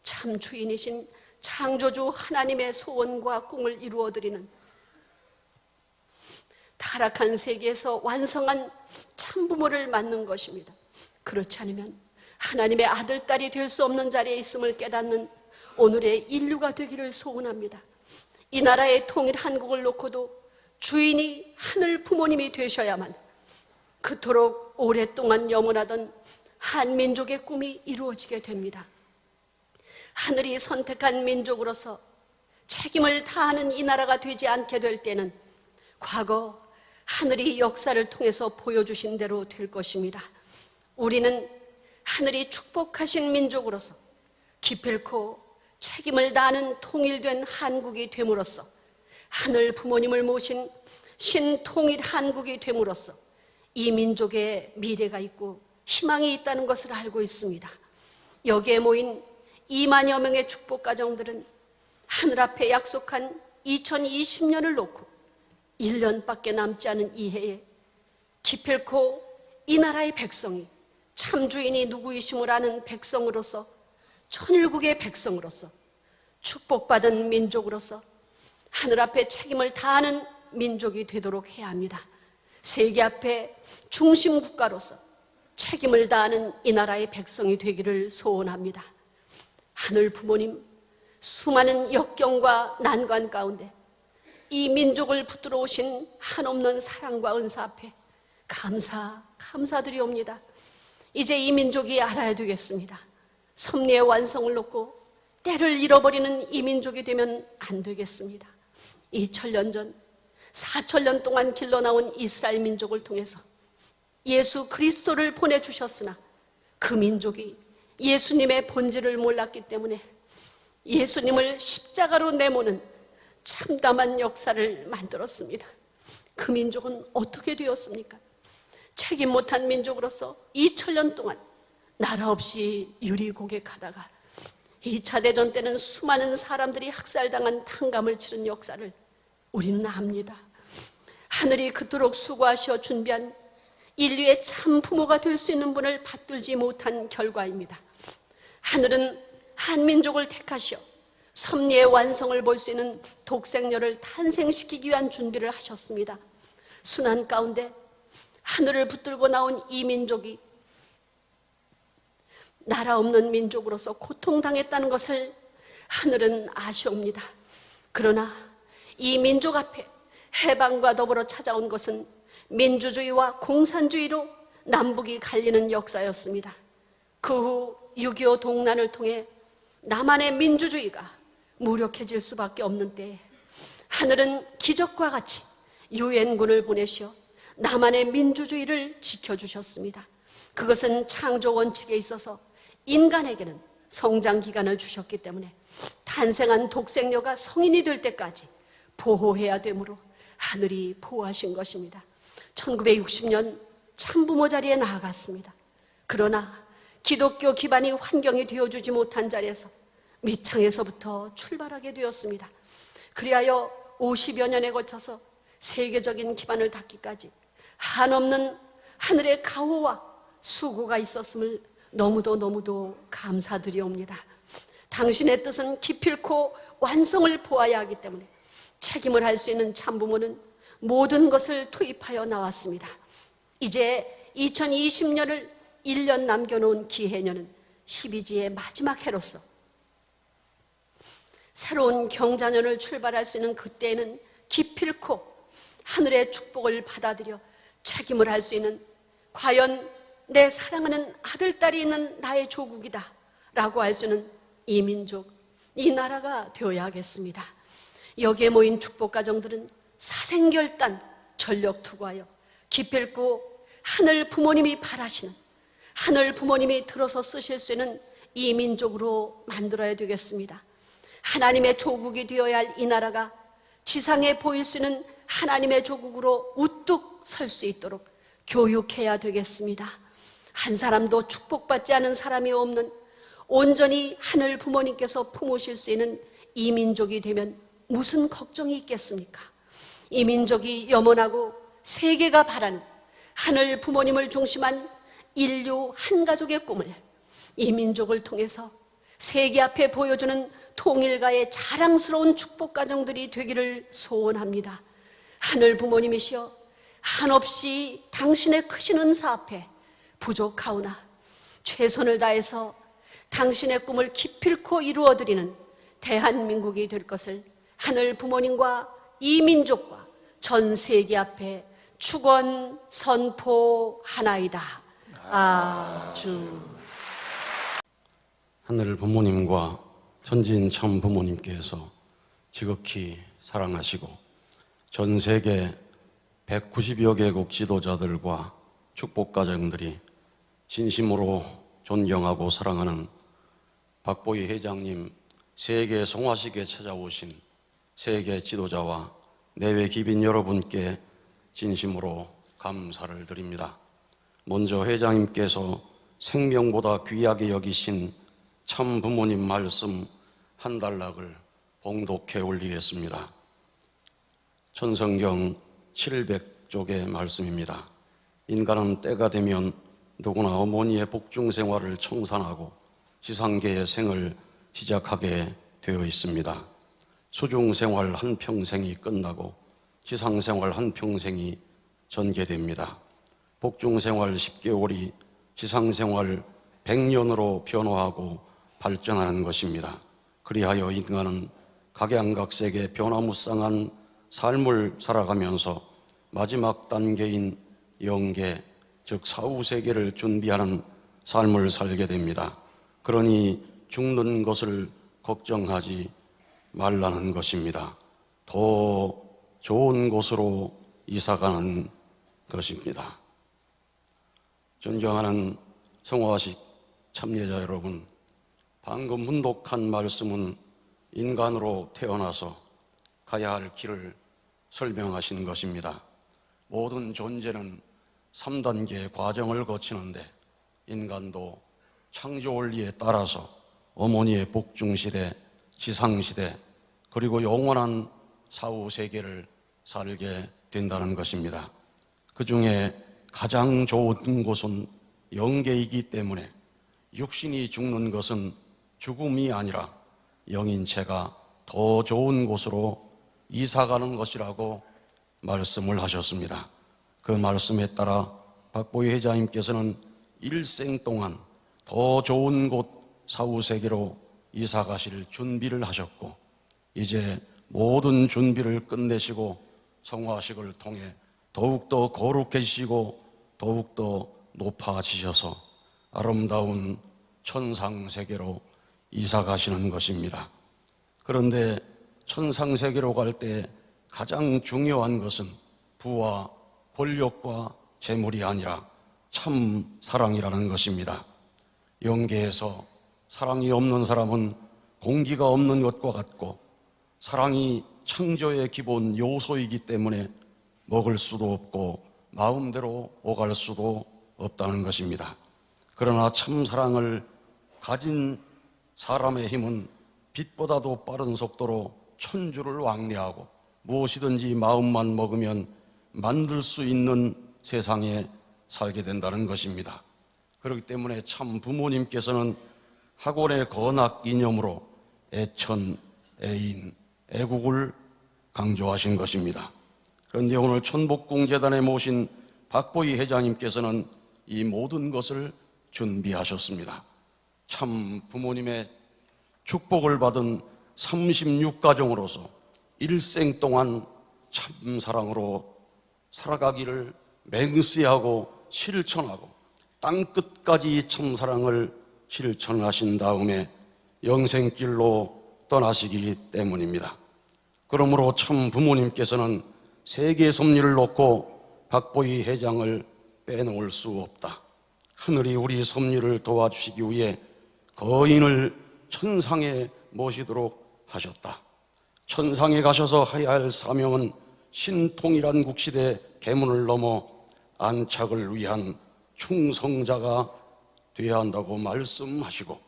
참 주인이신 창조주 하나님의 소원과 꿈을 이루어드리는 타락한 세계에서 완성한 참부모를 맞는 것입니다. 그렇지 않으면 하나님의 아들, 딸이 될 수 없는 자리에 있음을 깨닫는 오늘의 인류가 되기를 소원합니다. 이 나라의 통일 한국을 놓고도 주인이 하늘 부모님이 되셔야만 그토록 오랫동안 염원하던 한민족의 꿈이 이루어지게 됩니다. 하늘이 선택한 민족으로서 책임을 다하는 이 나라가 되지 않게 될 때는 과거 하늘이 역사를 통해서 보여주신 대로 될 것입니다. 우리는 하늘이 축복하신 민족으로서 기필코 책임을 다하는 통일된 한국이 됨으로써 하늘 부모님을 모신 신통일 한국이 됨으로써 이 민족의 미래가 있고 희망이 있다는 것을 알고 있습니다. 여기에 모인 2만여 명의 축복 가정들은 하늘 앞에 약속한 2020년을 놓고 1년밖에 남지 않은 이 해에 기필코 이 나라의 백성이 참주인이 누구이심을 아는 백성으로서 천일국의 백성으로서 축복받은 민족으로서 하늘 앞에 책임을 다하는 민족이 되도록 해야 합니다. 세계 앞에 중심 국가로서 책임을 다하는 이 나라의 백성이 되기를 소원합니다. 하늘 부모님, 수많은 역경과 난관 가운데 이 민족을 붙들어 오신 한없는 사랑과 은사 앞에 감사드리옵니다. 이제 이 민족이 알아야 되겠습니다. 섭리의 완성을 놓고 때를 잃어버리는 이 민족이 되면 안 되겠습니다. 2000년 전 4000년 동안 길러나온 이스라엘 민족을 통해서 예수 그리스도를 보내주셨으나 그 민족이 예수님의 본질을 몰랐기 때문에 예수님을 십자가로 내모는 참담한 역사를 만들었습니다. 그 민족은 어떻게 되었습니까? 책임 못한 민족으로서 2000년 동안 나라 없이 유리고객하다가 2차 대전 때는 수많은 사람들이 학살당한 탕감을 치른 역사를 우리는 압니다. 하늘이 그토록 수고하셔 준비한 인류의 참 부모가 될 수 있는 분을 받들지 못한 결과입니다. 하늘은 한민족을 택하시어 섭리의 완성을 볼 수 있는 독생녀를 탄생시키기 위한 준비를 하셨습니다. 순환 가운데 하늘을 붙들고 나온 이 민족이 나라 없는 민족으로서 고통당했다는 것을 하늘은 아시옵니다. 그러나 이 민족 앞에 해방과 더불어 찾아온 것은 민주주의와 공산주의로 남북이 갈리는 역사였습니다. 그 후 6.25 동란을 통해 남한의 민주주의가 무력해질 수밖에 없는 때에 하늘은 기적과 같이 유엔군을 보내시어 남한의 민주주의를 지켜주셨습니다. 그것은 창조 원칙에 있어서 인간에게는 성장 기간을 주셨기 때문에 탄생한 독생녀가 성인이 될 때까지 보호해야 되므로 하늘이 보호하신 것입니다. 1960년 참부모 자리에 나아갔습니다. 그러나 기독교 기반이 환경이 되어주지 못한 자리에서 밑창에서부터 출발하게 되었습니다. 그리하여 50여 년에 걸쳐서 세계적인 기반을 닿기까지 한없는 하늘의 가호와 수고가 있었음을 너무도 감사드리옵니다. 당신의 뜻은 기필코 완성을 보아야 하기 때문에 책임을 할 수 있는 참부모는 모든 것을 투입하여 나왔습니다. 이제 2020년을 1년 남겨놓은 기해년은 12지의 마지막 해로서 새로운 경자년을 출발할 수 있는 그때에는 기필코 하늘의 축복을 받아들여 책임을 할 수 있는, 과연 내 사랑하는 아들, 딸이 있는 나의 조국이다 라고 할 수 있는 이 민족, 이 나라가 되어야겠습니다. 여기에 모인 축복가정들은 사생결단 전력 투구하여 기필코 하늘 부모님이 바라시는, 하늘 부모님이 들어서 쓰실 수 있는 이 민족으로 만들어야 되겠습니다. 하나님의 조국이 되어야 할 이 나라가 지상에 보일 수 있는 하나님의 조국으로 우뚝 설 수 있도록 교육해야 되겠습니다. 한 사람도 축복받지 않은 사람이 없는, 온전히 하늘 부모님께서 품으실 수 있는 이 민족이 되면 무슨 걱정이 있겠습니까? 이 민족이 염원하고 세계가 바라는 하늘 부모님을 중심한 인류 한 가족의 꿈을 이 민족을 통해서 세계 앞에 보여주는 통일가의 자랑스러운 축복 가정들이 되기를 소원합니다. 하늘 부모님이시여, 한없이 당신의 크신 은사 앞에 부족하오나 최선을 다해서 당신의 꿈을 기필코 이루어드리는 대한민국이 될 것을 하늘 부모님과 이 민족과 전 세계 앞에 축원 선포하나이다. 아주. 하늘 부모님과 전진 참 부모님께서 지극히 사랑하시고 전 세계 190여 개국 지도자들과 축복가정들이 진심으로 존경하고 사랑하는 박보희 회장님 세계 송화식에 찾아오신 세계 지도자와 내외 귀빈 여러분께 진심으로 감사를 드립니다. 먼저 회장님께서 생명보다 귀하게 여기신 참 부모님 말씀 한 단락을 봉독해 올리겠습니다. 천성경 700쪽의 말씀입니다. 인간은 때가 되면 누구나 어머니의 복중 생활을 청산하고 지상계의 생을 시작하게 되어 있습니다. 수중 생활 한평생이 끝나고 지상 생활 한평생이 전개됩니다. 복중 생활 10개월이 지상 생활 100년으로 변화하고 발전하는 것입니다. 그리하여 인간은 각양각색의 변화무쌍한 삶을 살아가면서 마지막 단계인 영계, 즉 사후세계를 준비하는 삶을 살게 됩니다. 그러니 죽는 것을 걱정하지 말라는 것입니다. 더 좋은 곳으로 이사가는 것입니다. 존경하는 성화식 참여자 여러분, 방금 훈독한 말씀은 인간으로 태어나서 가야 할 길을 설명하신 것입니다. 모든 존재는 3단계 과정을 거치는데 인간도 창조 원리에 따라서 어머니의 복중시대, 지상시대, 그리고 영원한 사후세계를 살게 된다는 것입니다. 그 중에 가장 좋은 곳은 영계이기 때문에 육신이 죽는 것은 죽음이 아니라 영인체가 더 좋은 곳으로 이사가는 것이라고 말씀을 하셨습니다. 그 말씀에 따라 박보희 회장님께서는 일생 동안 더 좋은 곳 사후세계로 이사가실 준비를 하셨고, 이제 모든 준비를 끝내시고 성화식을 통해 더욱더 거룩해지시고 더욱더 높아지셔서 아름다운 천상세계로 이사가시는 것입니다. 그런데 천상세계로 갈 때 가장 중요한 것은 부와 권력과 재물이 아니라 참 사랑이라는 것입니다. 영계에서 사랑이 없는 사람은 공기가 없는 것과 같고, 사랑이 창조의 기본 요소이기 때문에 먹을 수도 없고 마음대로 오갈 수도 없다는 것입니다. 그러나 참 사랑을 가진 사람의 힘은 빛보다도 빠른 속도로 천주를 왕래하고 무엇이든지 마음만 먹으면 만들 수 있는 세상에 살게 된다는 것입니다. 그렇기 때문에 참 부모님께서는 학원의 건학 이념으로 애천, 애인, 애국을 강조하신 것입니다. 그런데 오늘 천복궁재단에 모신 박보희 회장님께서는 이 모든 것을 준비하셨습니다. 참 부모님의 축복을 받은 36가정으로서 일생 동안 참 사랑으로 살아가기를 맹세하고 실천하고 땅끝까지 참 사랑을 실천하신 다음에 영생길로 떠나시기 때문입니다. 그러므로 참 부모님께서는 세계 섭리를 놓고 박보희 회장을 빼놓을 수 없다. 하늘이 우리 섭리를 도와주시기 위해 거인을 천상에 모시도록 하셨다. 천상에 가셔서 해야 할 사명은 신통일한 국시대 계문을 넘어 안착을 위한 충성자가 되어야 한다고 말씀하시고,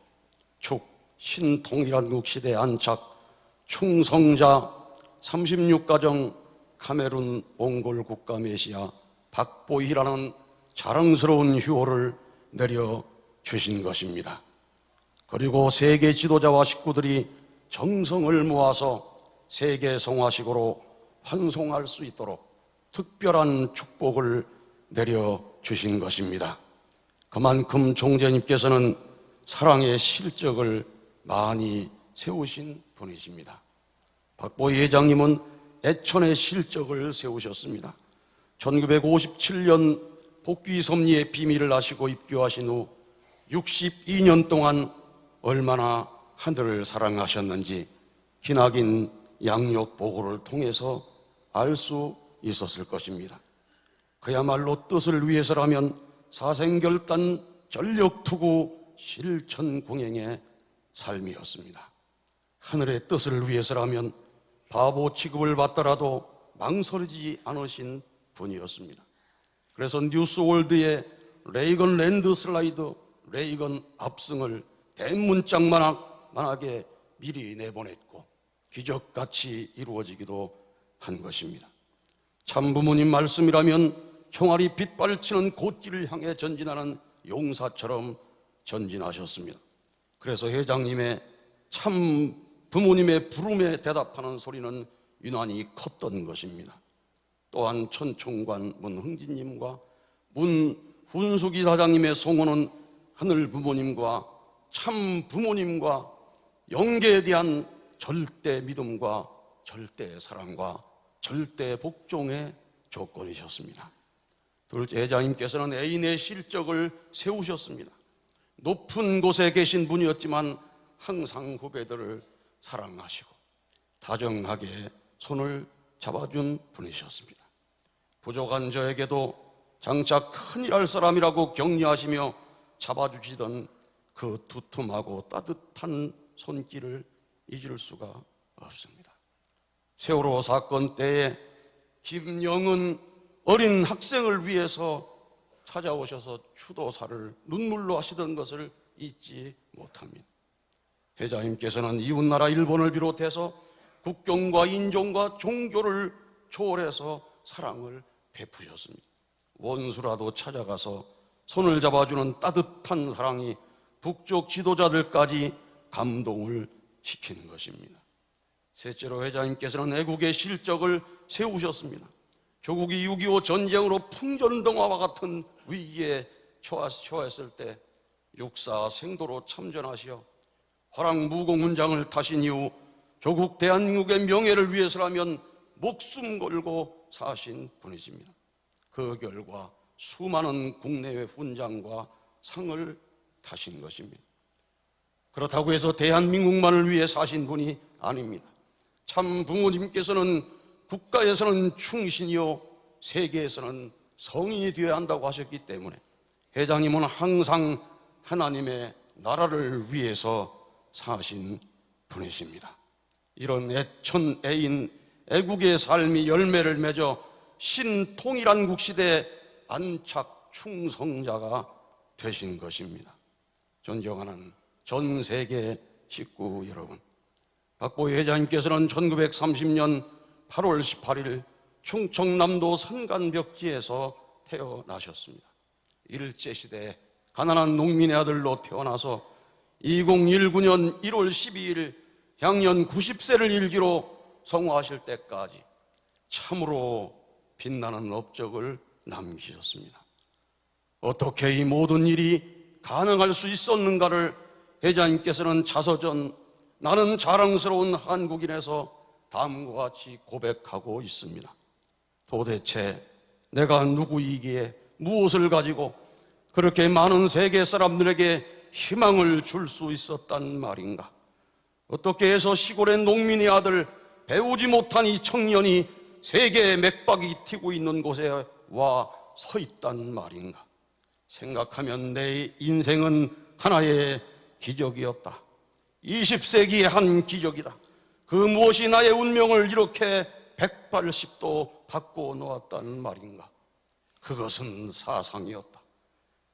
신통일한 국시대 안착 충성자 36가정 카메룬 몽골 국가 메시아 박보희라는 자랑스러운 휴호를 내려주신 것입니다. 그리고 세계 지도자와 식구들이 정성을 모아서 세계 성화식으로 환송할 수 있도록 특별한 축복을 내려주신 것입니다. 그만큼 총재님께서는 사랑의 실적을 많이 세우신 분이십니다. 박보희 회장님은 애천의 실적을 세우셨습니다. 1957년 복귀섭리의 비밀을 아시고 입교하신 후 62년 동안 얼마나 하늘을 사랑하셨는지 기나긴 양력 보고를 통해서 알 수 있었을 것입니다. 그야말로 뜻을 위해서라면 사생결단 전력투구 실천공행의 삶이었습니다. 하늘의 뜻을 위해서라면 바보 취급을 받더라도 망설이지 않으신 분이었습니다. 그래서 뉴스월드의 레이건 랜드슬라이드, 레이건 압승을 대문짝만하게 미리 내보냈고 기적같이 이루어지기도 한 것입니다. 참 부모님 말씀이라면 총알이 빗발치는 곧길을 향해 전진하는 용사처럼 전진하셨습니다. 그래서 회장님의 참 부모님의 부름에 대답하는 소리는 유난히 컸던 것입니다. 또한 천총관 문흥진님과 문훈숙이 사장님의 송호는 하늘 부모님과 참 부모님과 영계에 대한 절대 믿음과 절대 사랑과 절대 복종의 조건이셨습니다. 둘째 회장님께서는 애인의 실적을 세우셨습니다. 높은 곳에 계신 분이었지만 항상 후배들을 사랑하시고 다정하게 손을 잡아준 분이셨습니다. 부족한 저에게도 장차 큰일 할 사람이라고 격려하시며 잡아주시던 그 두툼하고 따뜻한 손길을 잊을 수가 없습니다. 세월호 사건 때에 김영은 어린 학생을 위해서 찾아오셔서 추도사를 눈물로 하시던 것을 잊지 못합니다. 회장님께서는 이웃나라 일본을 비롯해서 국경과 인종과 종교를 초월해서 사랑을 베푸셨습니다. 원수라도 찾아가서 손을 잡아주는 따뜻한 사랑이 북쪽 지도자들까지 감동을 시키는 것입니다. 셋째로 회장님께서는 애국의 실적을 세우셨습니다. 조국이 6.25 전쟁으로 풍전등화와 같은 위기에 처했을 때 육사 생도로 참전하시어 화랑무공훈장을 타신 이후 조국 대한민국의 명예를 위해서라면 목숨 걸고 사신 분이십니다. 그 결과 수많은 국내외 훈장과 상을 타신 것입니다. 그렇다고 해서 대한민국만을 위해 사신 분이 아닙니다. 참 부모님께서는 국가에서는 충신이요 세계에서는 성인이 되어야 한다고 하셨기 때문에 회장님은 항상 하나님의 나라를 위해서 사신 분이십니다. 이런 애천애인 애국의 삶이 열매를 맺어 신통일한국 시대 안착 충성자가 되신 것입니다. 존경하는 전 세계 식구 여러분, 박보희 회장님께서는 1930년 8월 18일 충청남도 산간벽지에서 태어나셨습니다. 일제시대 가난한 농민의 아들로 태어나서 2019년 1월 12일 향년 90세를 일기로 성화하실 때까지 참으로 빛나는 업적을 남기셨습니다. 어떻게 이 모든 일이 가능할 수 있었는가를 회장님께서는 자서전 나는 자랑스러운 한국인에서 다음과 같이 고백하고 있습니다. 도대체 내가 누구이기에 무엇을 가지고 그렇게 많은 세계 사람들에게 희망을 줄 수 있었단 말인가? 어떻게 해서 시골의 농민의 아들 배우지 못한 이 청년이 세계의 맥박이 튀고 있는 곳에 와 서 있단 말인가? 생각하면 내 인생은 하나의 기적이었다. 20세기의 한 기적이다. 그 무엇이 나의 운명을 이렇게 180도 바꾸어 놓았단 말인가? 그것은 사상이었다.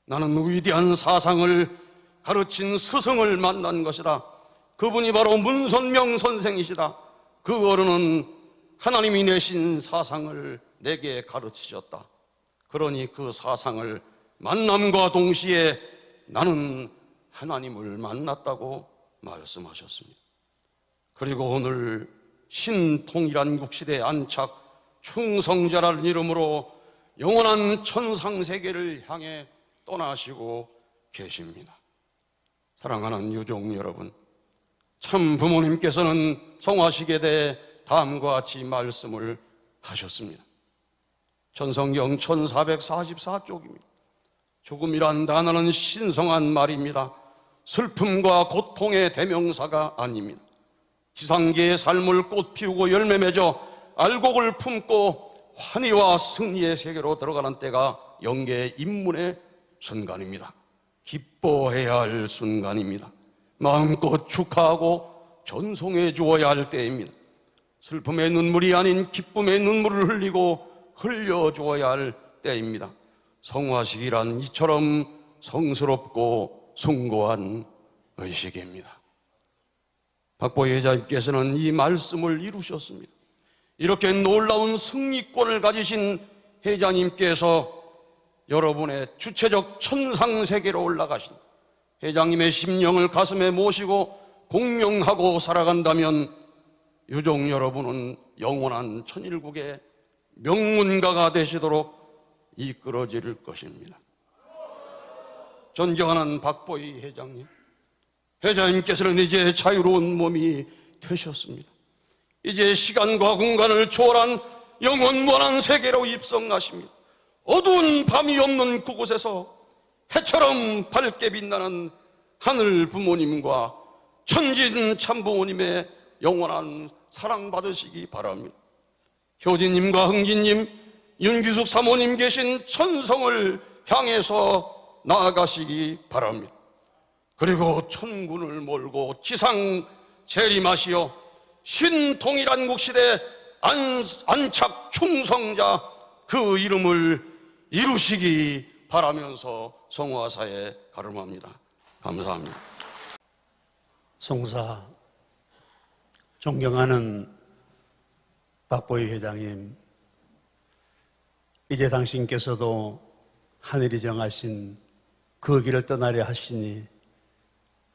나는 위대한 사상을 가르친 스승을 만난 것이다. 그분이 바로 문선명 선생이시다. 그 어른은 하나님이 내신 사상을 내게 가르치셨다. 그러니 그 사상을 만남과 동시에 나는 하나님을 만났다고 말씀하셨습니다. 그리고 오늘 신통일한국 시대 안착 충성자라는 이름으로 영원한 천상세계를 향해 떠나시고 계십니다. 사랑하는 유족 여러분, 참 부모님께서는 성화식에 대해 다음과 같이 말씀을 하셨습니다. 전성경 1444쪽입니다. 죽음이란 단어는 신성한 말입니다. 슬픔과 고통의 대명사가 아닙니다. 지상계의 삶을 꽃 피우고 열매 맺어 알곡을 품고 환희와 승리의 세계로 들어가는 때가 영계의 입문의 순간입니다. 기뻐해야 할 순간입니다. 마음껏 축하하고 전송해 주어야 할 때입니다. 슬픔의 눈물이 아닌 기쁨의 눈물을 흘리고 흘려주어야 할 때입니다. 성화식이란 이처럼 성스럽고 숭고한 의식입니다. 박보희 회장님께서는 이 말씀을 이루셨습니다. 이렇게 놀라운 승리권을 가지신 회장님께서 여러분의 주체적 천상세계로 올라가신 회장님의 심령을 가슴에 모시고 공명하고 살아간다면 유족 여러분은 영원한 천일국의 명문가가 되시도록 이끌어질 것입니다. 존경하는 박보희 회장님, 회장님께서는 이제 자유로운 몸이 되셨습니다. 이제 시간과 공간을 초월한 영원무한한 세계로 입성하십니다. 어두운 밤이 없는 그곳에서 해처럼 밝게 빛나는 하늘 부모님과 천진 참부모님의 영원한 사랑받으시기 바랍니다. 효진님과 흥진님, 윤규숙 사모님 계신 천성을 향해서 나아가시기 바랍니다. 그리고 천군을 몰고 지상 재림하시어 신통일한국 시대 안착 충성자 그 이름을 이루시기 바라면서 성화사에 가름합니다. 감사합니다. 송사, 존경하는 박보희 회장님, 이제 당신께서도 하늘이 정하신 그 길을 떠나려 하시니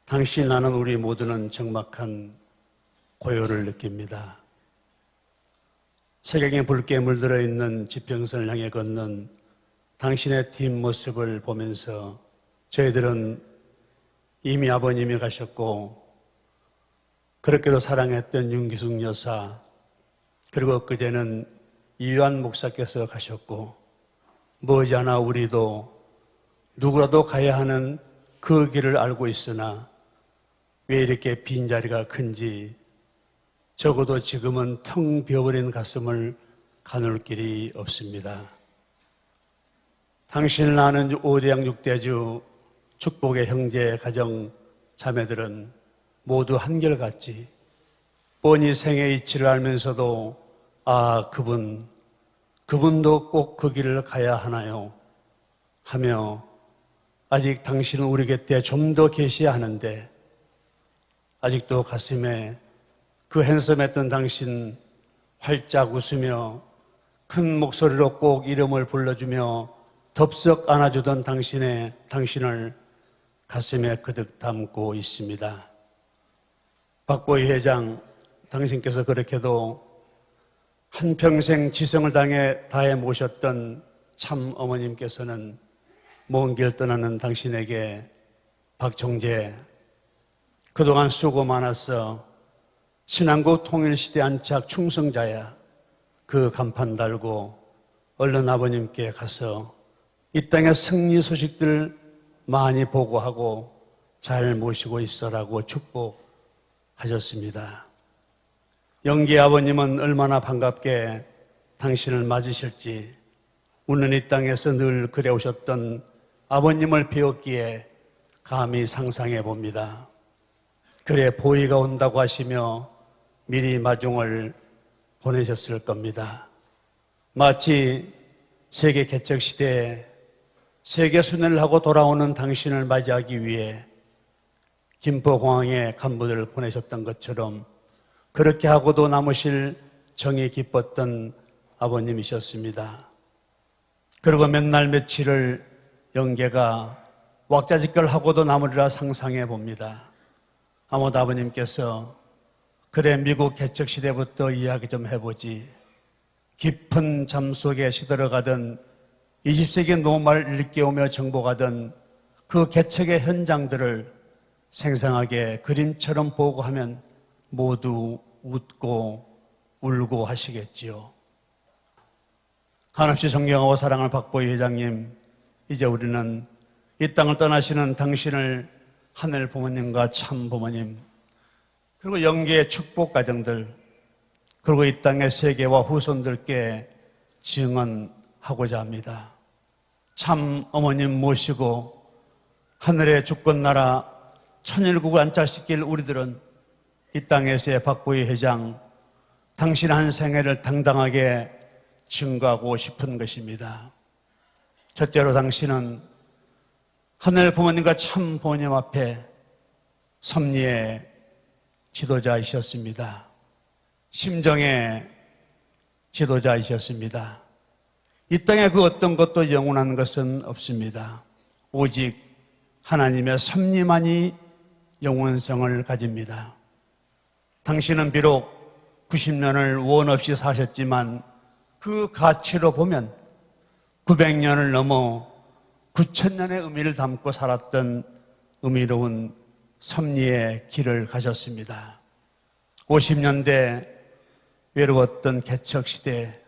당신 나는 우리 모두는 적막한 고요를 느낍니다. 세경의 붉게 물들어 있는 지평선을 향해 걷는 당신의 뒷모습을 보면서 저희들은 이미 아버님이 가셨고 그렇게도 사랑했던 윤기숙 여사, 그리고 엊그제는 이유한 목사께서 가셨고 머지않아 우리도 누구라도 가야 하는 그 길을 알고 있으나 왜 이렇게 빈자리가 큰지, 적어도 지금은 텅 비어버린 가슴을 가눌 길이 없습니다. 당신을 아는 5대양 6대주 축복의 형제 가정 자매들은 모두 한결같이 뻔히 생의 이치를 알면서도 아, 그분도 꼭 그 길을 가야 하나요? 하며 아직 당신은 우리 곁에 좀 더 계셔야 하는데 아직도 가슴에 그 핸섬했던 당신 활짝 웃으며 큰 목소리로 꼭 이름을 불러주며 덥석 안아주던 당신을 가슴에 그득 담고 있습니다. 박보희 회장, 당신께서 그렇게도 한평생 지성을 다해 모셨던 참 어머님께서는 먼 길 떠나는 당신에게 박총재, 그동안 수고 많았어. 신한국 통일시대 안착 충성자야. 그 간판 달고 얼른 아버님께 가서 이 땅의 승리 소식들 많이 보고하고 잘 모시고 있어라고 축복하셨습니다. 영기 아버님은 얼마나 반갑게 당신을 맞으실지 우는 이 땅에서 늘 그래오셨던 아버님을 배웠기에 감히 상상해 봅니다. 그래 보희가 온다고 하시며 미리 마중을 보내셨을 겁니다. 마치 세계 개척 시대에 세계 순회를 하고 돌아오는 당신을 맞이하기 위해 김포공항에 간부들을 보내셨던 것처럼 그렇게 하고도 남으실 정이 깊었던 아버님이셨습니다. 그리고 몇 날 며칠을 영계가 왁자지껄하고도 남으리라 상상해 봅니다. 아무도 아버님께서 그래 미국 개척 시대부터 이야기 좀 해보지, 깊은 잠 속에 시들어가던 20세기 노말을 일깨우며 정복하던 그 개척의 현장들을 생생하게 그림처럼 보고 하면 모두 웃고 울고 하시겠지요. 한없이 존경하고 사랑할 박보희 회장님, 이제 우리는 이 땅을 떠나시는 당신을 하늘 부모님과 참 부모님, 그리고 영계의 축복 가정들, 그리고 이 땅의 세계와 후손들께 증언하고자 합니다. 참 어머님 모시고 하늘의 주권나라 천일국을 안착시킬 우리들은 이 땅에서의 박보희 회장, 당신 한 생애를 당당하게 증거하고 싶은 것입니다. 첫째로 당신은 하늘 부모님과 참 부모님 앞에 섭리의 지도자이셨습니다. 심정의 지도자이셨습니다. 이 땅에 그 어떤 것도 영원한 것은 없습니다. 오직 하나님의 섭리만이 영원성을 가집니다. 당신은 비록 90년을 원 없이 사셨지만 그 가치로 보면 900년을 넘어 9,000년의 의미를 담고 살았던 의미로운 섭리의 길을 가셨습니다. 50년대 외로웠던 개척시대,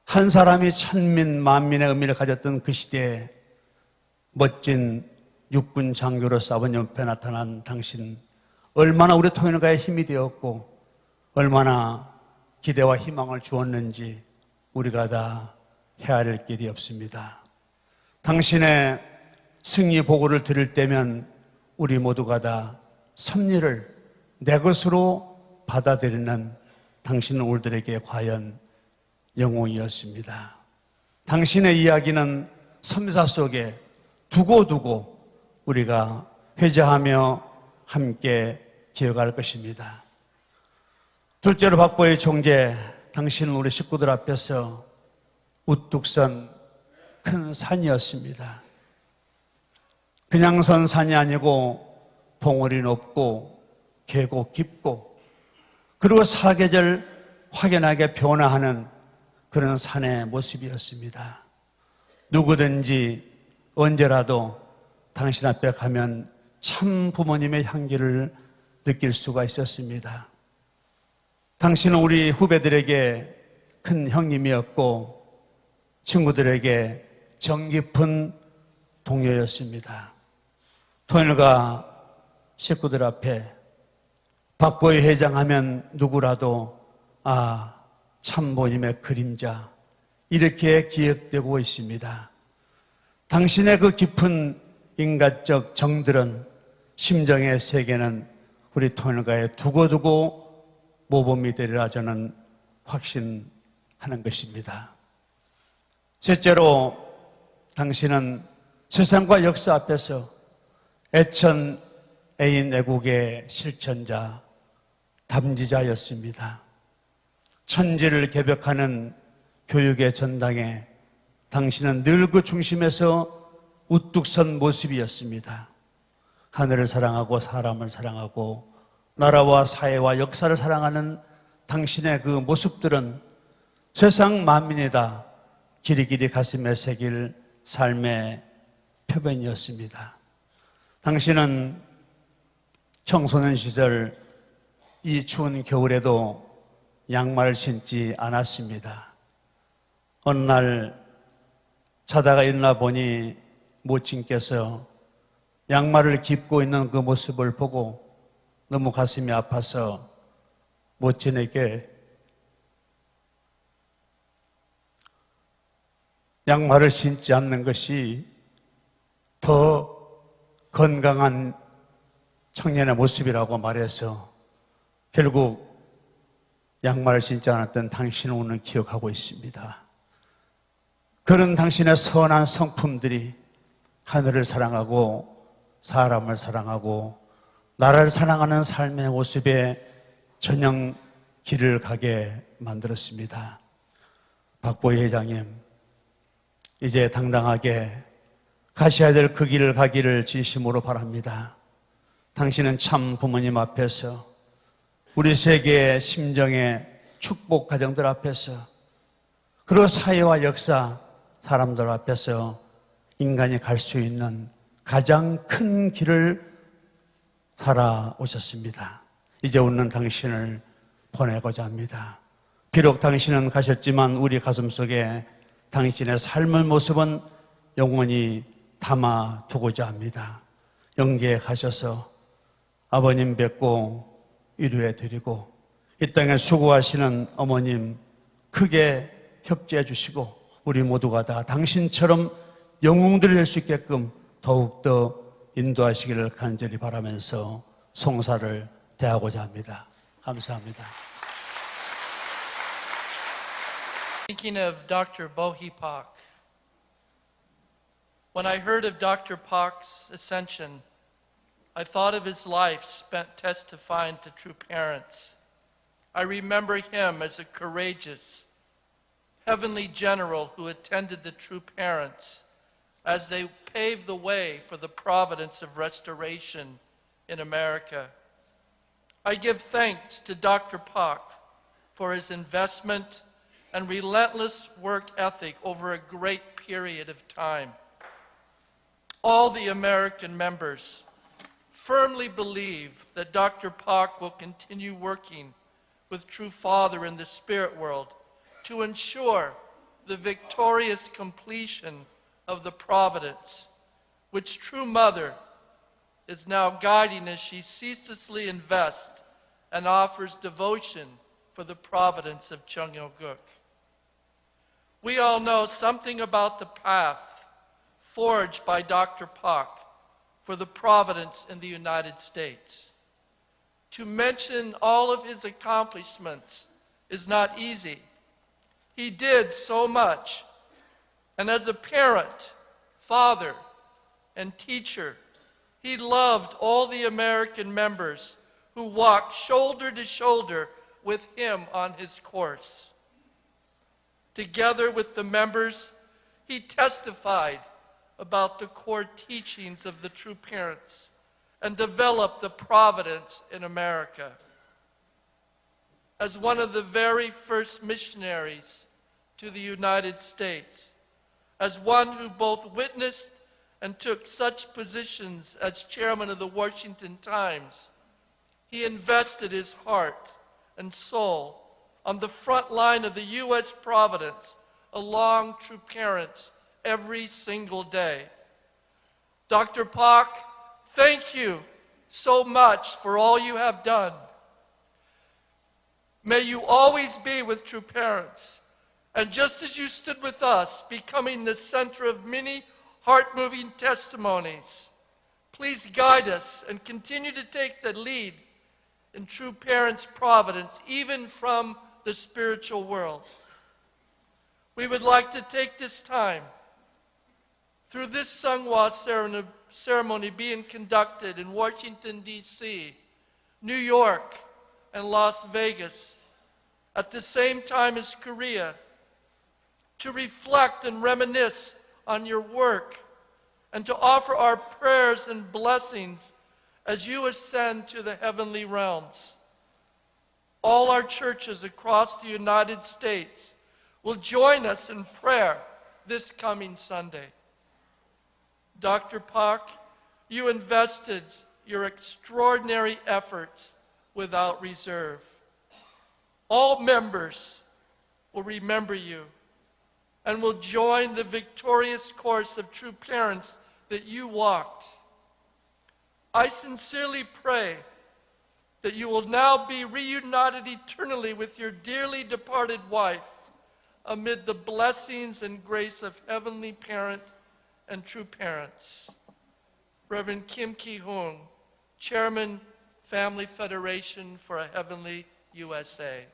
한 사람이 천민 만민의 의미를 가졌던 그 시대에 멋진 육군 장교로서 아버님 옆에 나타난 당신, 얼마나 우리 통일가에 힘이 되었고 얼마나 기대와 희망을 주었는지 우리가 다 헤아릴 길이 없습니다. 당신의 승리 보고를 들을 때면 우리 모두가 다 섭리를 내 것으로 받아들이는 당신은 우리들에게 과연 영웅이었습니다. 당신의 이야기는 섬사 속에 두고두고 우리가 회자하며 함께 기억할 것입니다. 둘째로 박보의 총재, 당신은 우리 식구들 앞에서 우뚝 선 큰 산이었습니다. 그냥 선 산이 아니고 봉우리 높고 계곡 깊고 그리고 사계절 확연하게 변화하는 그런 산의 모습이었습니다. 누구든지 언제라도 당신 앞에 가면 참 부모님의 향기를 느낄 수가 있었습니다. 당신은 우리 후배들에게 큰 형님이었고 친구들에게 정 깊은 동료였습니다. 토요일과 식구들 앞에 박보희 회장 하면 누구라도 참모님의 그림자 이렇게 기억되고 있습니다. 당신의 그 깊은 인간적 정들은 심정의 세계는 우리 토요일가에 두고두고 모범이 되리라 저는 확신하는 것입니다. 셋째로 당신은 세상과 역사 앞에서 애천 애인 애국의 실천자, 담지자였습니다. 천지를 개벽하는 교육의 전당에 당신은 늘 그 중심에서 우뚝 선 모습이었습니다. 하늘을 사랑하고 사람을 사랑하고 나라와 사회와 역사를 사랑하는 당신의 그 모습들은 세상 만민이 다 길이길이 가슴에 새길 삶의 표본이었습니다. 당신은 청소년 시절 이 추운 겨울에도 양말을 신지 않았습니다. 어느 날 자다가 일어나 보니 모친께서 양말을 깁고 있는 그 모습을 보고 너무 가슴이 아파서 모친에게 양말을 신지 않는 것이 더 건강한 청년의 모습이라고 말해서 결국 양말을 신지 않았던 당신을 오늘 기억하고 있습니다. 그런 당신의 선한 성품들이 하늘을 사랑하고 사람을 사랑하고 나라를 사랑하는 삶의 모습에 전형 길을 가게 만들었습니다. 박보희 회장님, 이제 당당하게 가셔야 될 그 길을 가기를 진심으로 바랍니다. 당신은 참 부모님 앞에서 우리 세계의 심정의 축복 가정들 앞에서 그리고 사회와 역사 사람들 앞에서 인간이 갈 수 있는 가장 큰 길을 살아오셨습니다. 이제 웃는 당신을 보내고자 합니다. 비록 당신은 가셨지만 우리 가슴속에 당신의 삶의 모습은 영원히 담아두고자 합니다. 영계에 가셔서 아버님 뵙고 위로해 드리고 이 땅에 수고하시는 어머님 크게 협조해 주시고 우리 모두가 다 당신처럼 영웅들이 될 수 있게끔 더욱더 인도하시기를 간절히 바라면서 송사를 대하고자 합니다. 감사합니다. Thinking of Dr. Bohi Pak. When I heard of Dr. Pak's ascension, I thought of his life spent testifying to true parents. I remember him as a courageous, heavenly general who attended the true parents as they paved the way for the providence of restoration in America. I give thanks to Dr. Pak for his investment and relentless work ethic over a great period of time. All the American members firmly believe that Dr. Pak will continue working with True Father in the spirit world to ensure the victorious completion of the providence, which True Mother is now guiding as she ceaselessly invests and offers devotion for the providence of Cheongyeonguk. We all know something about the path forged by Dr. Pak for the providence in the United States. To mention all of his accomplishments is not easy. He did so much. And as a parent, father, and teacher, he loved all the American members who walked shoulder to shoulder with him on his course. Together with the members, he testified about the core teachings of the true parents and developed the Providence in America. As one of the very first missionaries to the United States, as one who both witnessed and took such positions as chairman of the Washington Times, he invested his heart and soul on the front line of the U.S. Providence along true parents every single day. Dr. Pak, thank you so much for all you have done. May you always be with true parents. And just as you stood with us, becoming the center of many heart-moving testimonies, please guide us and continue to take the lead in true parents' providence, even from the spiritual world. We would like to take this time, through this Sangwa ceremony being conducted in Washington, D.C., New York, and Las Vegas, at the same time as Korea, to reflect and reminisce on your work and to offer our prayers and blessings as you ascend to the heavenly realms. All our churches across the United States will join us in prayer this coming Sunday. Dr. Pak, you invested your extraordinary efforts without reserve. All members will remember you and will join the victorious course of true parents that you walked. I sincerely pray that you will now be reunited eternally with your dearly departed wife amid the blessings and grace of Heavenly Parent and true parents. Reverend Kim Ki-hoon, Chairman, Family Federation for a Heavenly USA.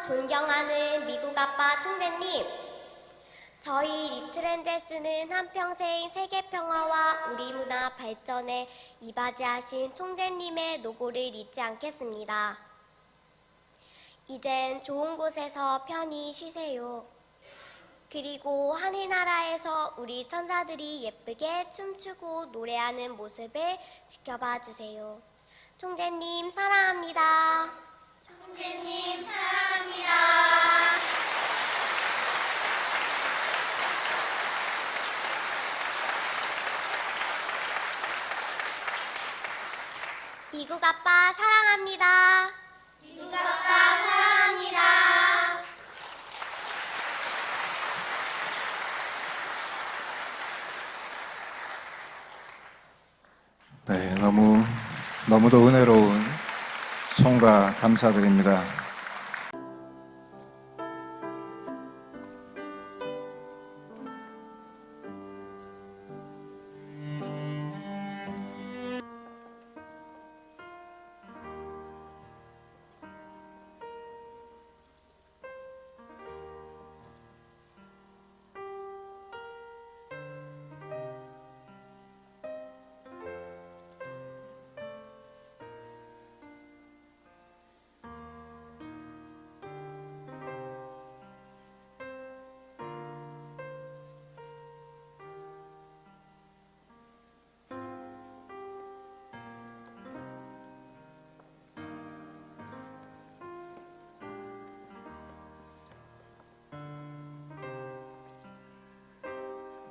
존경하는 미국 아빠 총재님, 저희 리틀엔젤스는 한평생 세계평화와 우리 문화 발전에 이바지하신 총재님의 노고를 잊지 않겠습니다. 이젠 좋은 곳에서 편히 쉬세요. 그리고 하늘나라에서 우리 천사들이 예쁘게 춤추고 노래하는 모습을 지켜봐 주세요. 총재님 사랑합니다. 총재님 사랑합니다. 미국 아빠 사랑합니다. 미국 아빠 사랑합니다. 네, 너무도 은혜로운 송가 감사드립니다.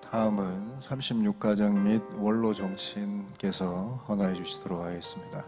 다음은 36가정 및 원로 정치인께서 헌화해 주시도록 하겠습니다.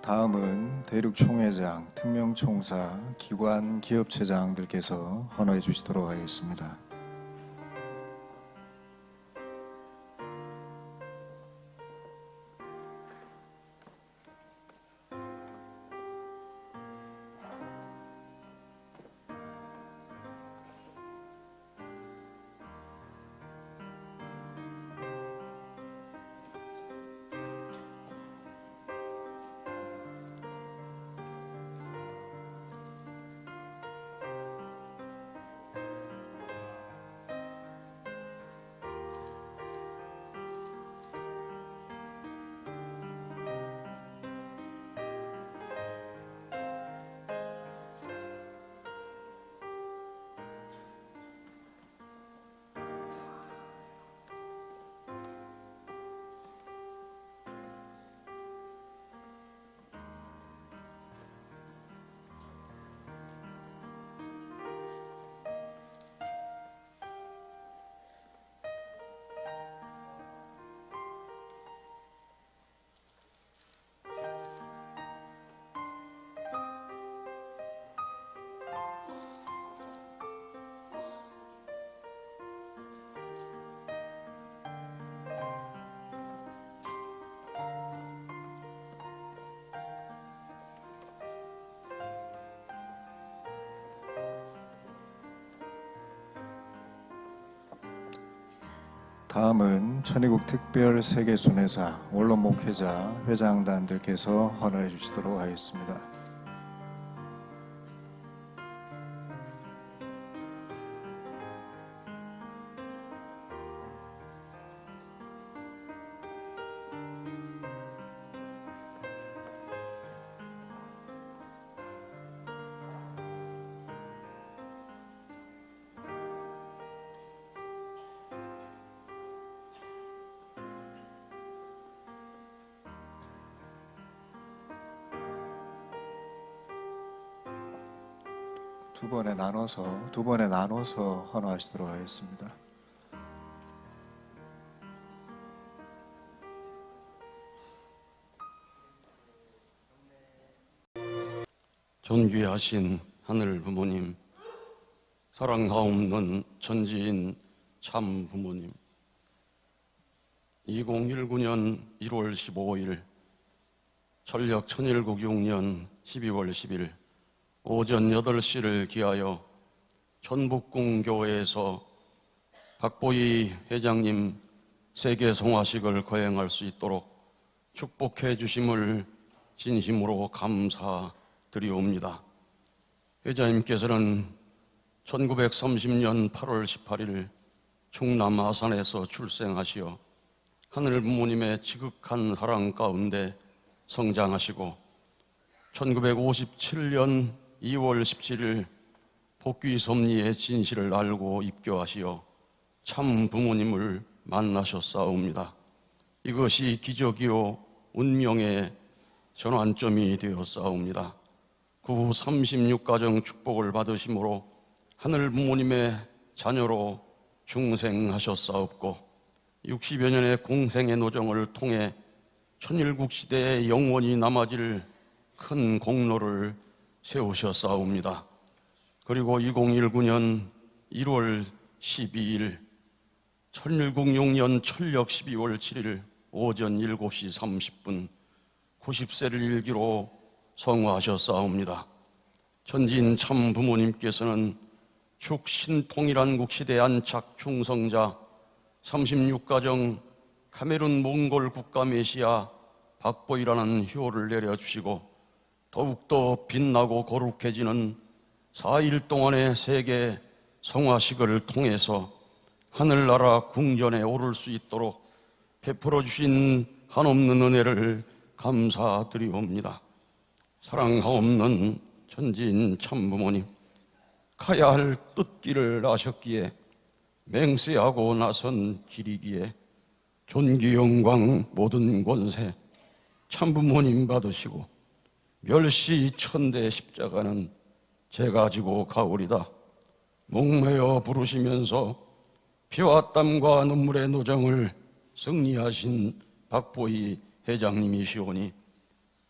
다음은 대륙총회장, 특명총사, 기관, 기업체장들께서 헌화해 주시도록 하겠습니다. 다음은 천의국 특별 세계순회사, 원로 목회자, 회장단들께서 헌화해 주시도록 하겠습니다. 두 번에 나눠서 헌화하시도록 하겠습니다. 존귀하신 하늘 부모님, 사랑하옵는 천지인 참 부모님, 2019년 1월 15일 천력 천일국 6년 12월 10일 오전 8시를 기하여 전북궁교회에서 박보희 회장님 세계 성화식을 거행할 수 있도록 축복해 주심을 진심으로 감사드리옵니다. 회장님께서는 1930년 8월 18일 충남 아산에서 출생하시어 하늘 부모님의 지극한 사랑 가운데 성장하시고 1957년 2월 17일 복귀 섭리의 진실을 알고 입교하시어 참 부모님을 만나셨사옵니다. 이것이 기적이요 운명의 전환점이 되었사옵니다. 그 후 36가정 축복을 받으심으로 하늘 부모님의 자녀로 중생하셨사옵고 60여 년의 공생의 노정을 통해 천일국 시대에 영원히 남아질 큰 공로를 세우셨사옵니다. 그리고 2019년 1월 12일 천일국 6년 천력 12월 7일 오전 7시 30분 90세를 일기로 성화하셨사옵니다. 천지인 참 부모님께서는 축신통일한국 시대 안착 충성자 36가정 카메룬 몽골 국가 메시아 박보이라는 효를 내려주시고 더욱더 빛나고 거룩해지는 4일 동안의 세계 성화식을 통해서 하늘나라 궁전에 오를 수 있도록 베풀어 주신 한없는 은혜를 감사드리옵니다. 사랑하옵는 천지인 참부모님, 가야 할 뜻길을 아셨기에 맹세하고 나선 길이기에 존귀 영광 모든 권세 참부모님 받으시고 멸시 천대 십자가는 제가 지고 가오리다. 목매어 부르시면서 피와 땀과 눈물의 노정을 승리하신 박보희 회장님이시오니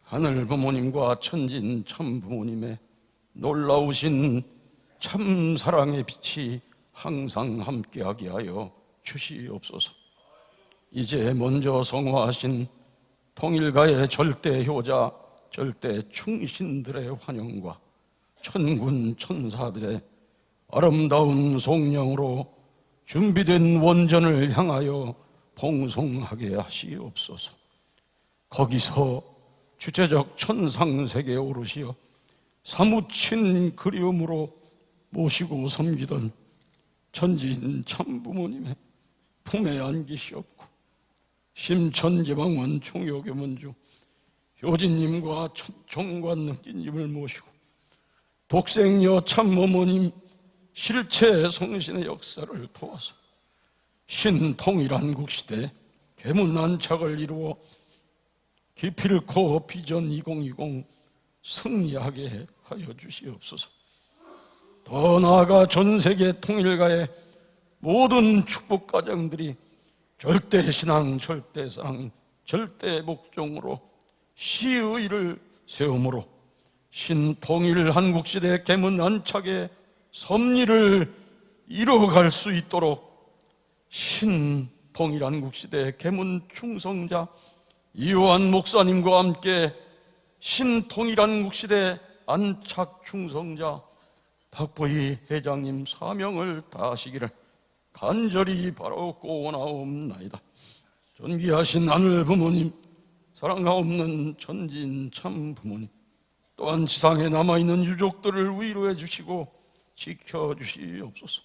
하늘 부모님과 천진 참 부모님의 놀라우신 참 사랑의 빛이 항상 함께하게 하여 주시옵소서. 이제 먼저 성화하신 통일가의 절대 효자, 절대 충신들의 환영과 천군 천사들의 아름다운 송령으로 준비된 원전을 향하여 봉송하게 하시옵소서. 거기서 주체적 천상세계에 오르시어 사무친 그리움으로 모시고 섬기던 천지인 참부모님의 품에 안기시옵고, 심천지방원 총효교문주 효진님과 총관 능기님을 모시고 독생녀 참어머님 실체 성신의 역사를 도와서 신통일한국시대 개문안착을 이루어 기필코 비전 2020 승리하게 하여 주시옵소서. 더 나아가 전 세계 통일가의 모든 축복 가정들이 절대신앙, 절대사랑, 절대복종으로 시의를 세움으로 신통일 한국시대 개문안착의 섭리를 이뤄갈 수 있도록 신통일 한국시대 개문충성자 이호한 목사님과 함께 신통일 한국시대 안착충성자 박보희 회장님 사명을 다하시기를 간절히 바라옵고 원하옵나이다. 존귀하신 하늘 부모님, 사랑하옵는 천진 참 부모님, 또한 지상에 남아있는 유족들을 위로해 주시고 지켜주시옵소서.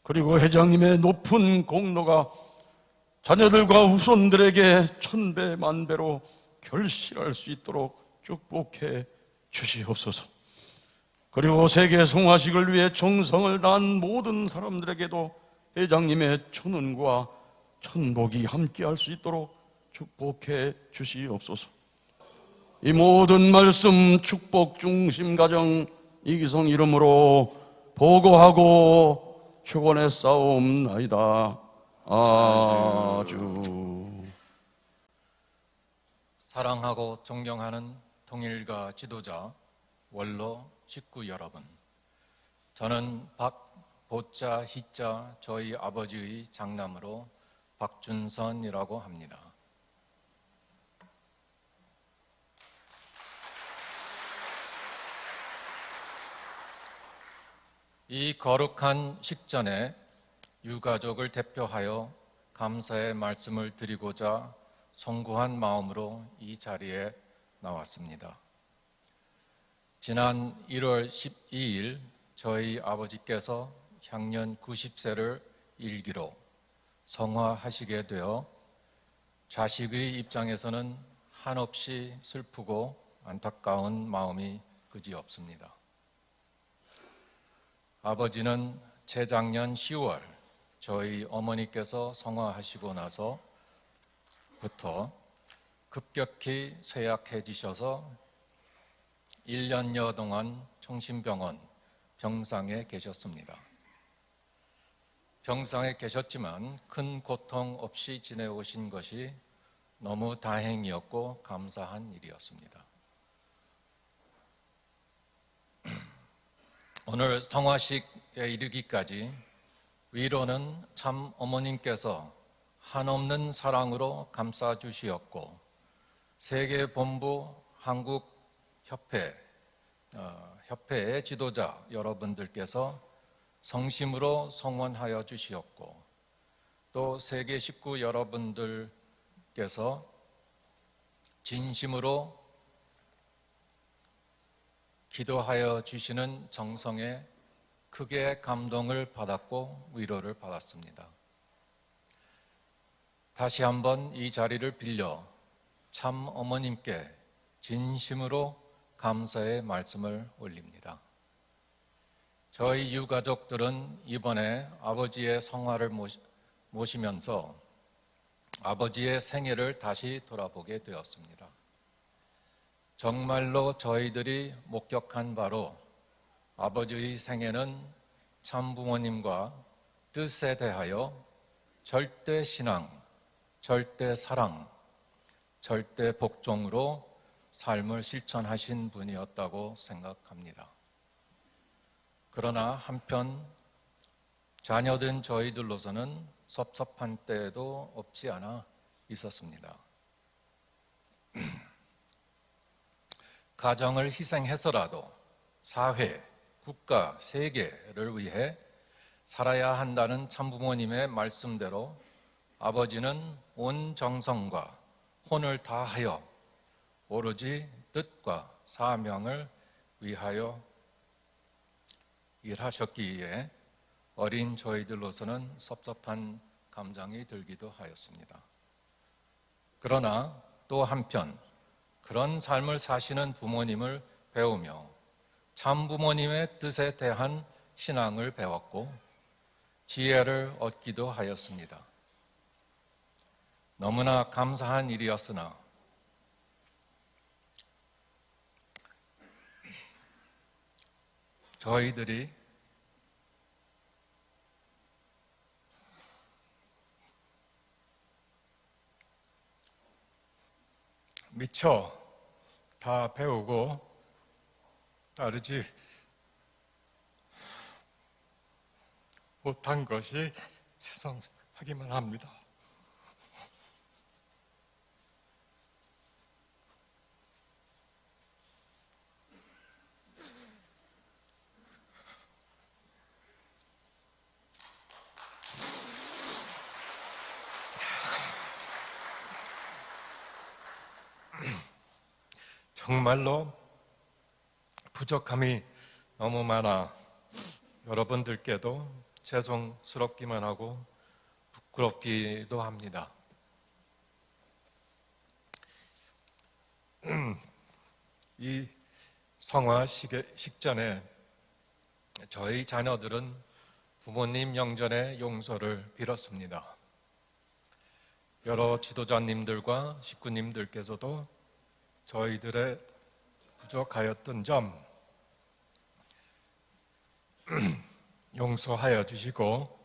그리고 회장님의 높은 공로가 자녀들과 후손들에게 천배 만배로 결실할 수 있도록 축복해 주시옵소서. 그리고 세계 성화식을 위해 정성을 다한 모든 사람들에게도 회장님의 천운과 천복이 함께할 수 있도록 축복해 주시옵소서. 이 모든 말씀 축복 중심 가정 이기성 이름으로 보고하고 축원해 싸움나이다. 아주. 사랑하고 존경하는 통일가 지도자 원로 식구 여러분, 저는 보자 희자 저희 아버지의 장남으로 박준선이라고 합니다. 이 거룩한 식전에 유가족을 대표하여 감사의 말씀을 드리고자 송구한 마음으로 이 자리에 나왔습니다. 지난 1월 12일 저희 아버지께서 향년 90세를 일기로 성화하시게 되어 자식의 입장에서는 한없이 슬프고 안타까운 마음이 그지없습니다. 아버지는 재작년 10월 저희 어머니께서 성화하시고 나서부터 급격히 쇠약해지셔서 1년여 동안 청신병원 병상에 계셨습니다. 병상에 계셨지만 큰 고통 없이 지내오신 것이 너무 다행이었고 감사한 일이었습니다. 오늘 성화식에 이르기까지 위로는 참 어머님께서 한없는 사랑으로 감싸주시었고 세계본부 한국협회의 지도자 여러분들께서 성심으로 성원하여 주시었고 또 세계 식구 여러분들께서 진심으로 기도하여 주시는 정성에 크게 감동을 받았고 위로를 받았습니다. 다시 한번 이 자리를 빌려 참 어머님께 진심으로 감사의 말씀을 올립니다. 저희 유가족들은 이번에 아버지의 성화를 모시면서 아버지의 생애를 다시 돌아보게 되었습니다. 정말로 저희들이 목격한 바로 아버지의 생애는 참부모님과 뜻에 대하여 절대 신앙, 절대 사랑, 절대 복종으로 삶을 실천하신 분이었다고 생각합니다. 그러나 한편 자녀된 저희들로서는 섭섭한 때도 없지 않아 있었습니다. 가정을 희생해서라도 사회, 국가, 세계를 위해 살아야 한다는 참부모님의 말씀대로 아버지는 온 정성과 혼을 다하여 오로지 뜻과 사명을 위하여 일하셨기에 어린 저희들로서는 섭섭한 감정이 들기도 하였습니다. 그러나 또 한편 그런 삶을 사시는 부모님을 배우며 참부모님의 뜻에 대한 신앙을 배웠고 지혜를 얻기도 하였습니다. 너무나 감사한 일이었으나 저희들이 미처 다 배우고 따르지 못한 것이 죄송하기만 합니다. 정말로 부족함이 너무 많아 여러분들께도 죄송스럽기만 하고 부끄럽기도 합니다. 이 성화 식전에 저희 자녀들은 부모님 영전의 용서를 빌었습니다. 여러 지도자님들과 식구님들께서도 저희들의 부족하였던 점 용서하여 주시고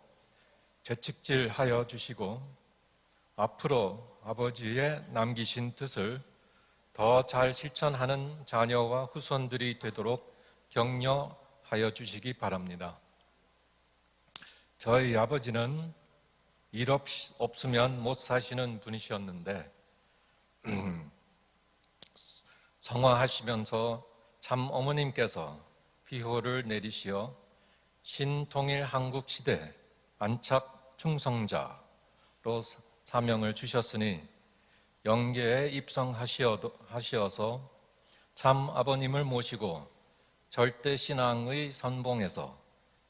재직질하여 주시고 앞으로 아버지의 남기신 뜻을 더 잘 실천하는 자녀와 후손들이 되도록 격려하여 주시기 바랍니다. 저희 아버지는 일 없으면 못 사시는 분이셨는데 성화하시면서 참 어머님께서 비호를 내리시어 신통일 한국 시대 안착 충성자로 사명을 주셨으니 영계에 입성하시어서 참 아버님을 모시고 절대 신앙의 선봉에서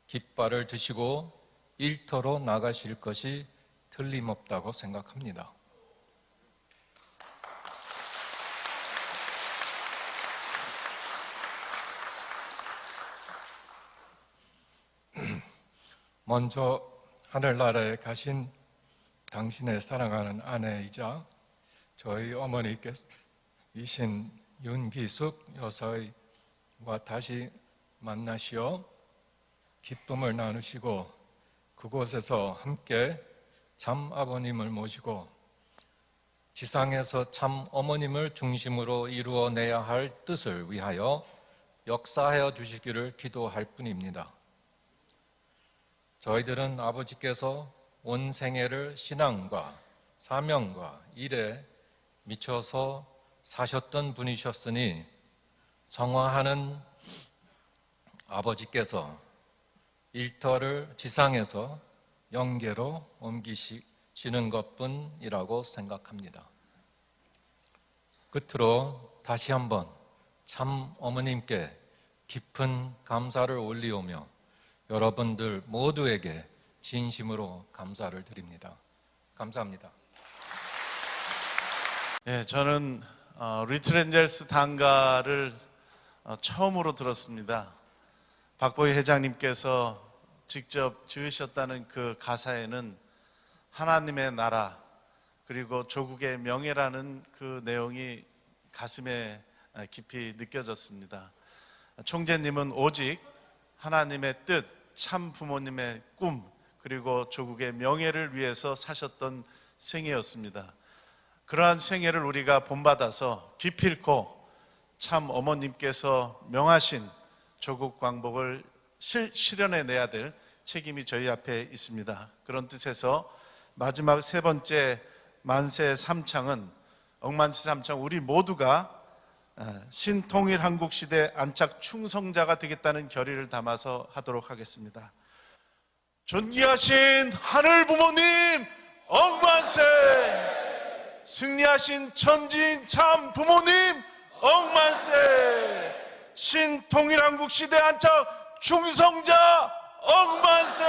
깃발을 드시고 일터로 나가실 것이 틀림없다고 생각합니다. 먼저 하늘나라에 가신 당신의 사랑하는 아내이자 저희 어머니께이신 윤기숙 여사와 다시 만나시어 기쁨을 나누시고 그곳에서 함께 참 아버님을 모시고 지상에서 참 어머님을 중심으로 이루어내야 할 뜻을 위하여 역사하여 주시기를 기도할 뿐입니다. 저희들은 아버지께서 온 생애를 신앙과 사명과 일에 미쳐서 사셨던 분이셨으니 성화하는 아버지께서 일터를 지상에서 영계로 옮기시는 것뿐이라고 생각합니다. 끝으로 다시 한번 참 어머님께 깊은 감사를 올리오며 여러분들 모두에게 진심으로 감사를 드립니다. 감사합니다. 예, 저는 리틀엔젤스 단가를 처음으로 들었습니다. 박보희 회장님께서 직접 지으셨다는 그 가사에는 하나님의 나라 그리고 조국의 명예라는 그 내용이 가슴에 깊이 느껴졌습니다. 총재님은 오직 하나님의 뜻, 참 부모님의 꿈, 그리고 조국의 명예를 위해서 사셨던 생애였습니다. 그러한 생애를 우리가 본받아서 기필코 참 어머님께서 명하신 조국 광복을 실현해 내야 될 책임이 저희 앞에 있습니다. 그런 뜻에서 마지막 세 번째 만세 삼창은 억만세 삼창 우리 모두가 신통일 한국 시대 안착 충성자가 되겠다는 결의를 담아서 하도록 하겠습니다. 존귀하신 하늘 부모님 억만세! 승리하신 천지인 참 부모님 억만세! 신통일 한국 시대 안착 충성자 억만세!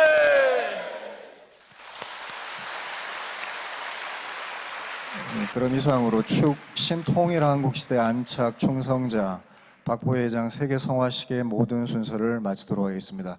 그럼 이상으로 축 신통일 한국 시대 안착 충성자 박보 회장 세계 성화식의 모든 순서를 마치도록 하겠습니다.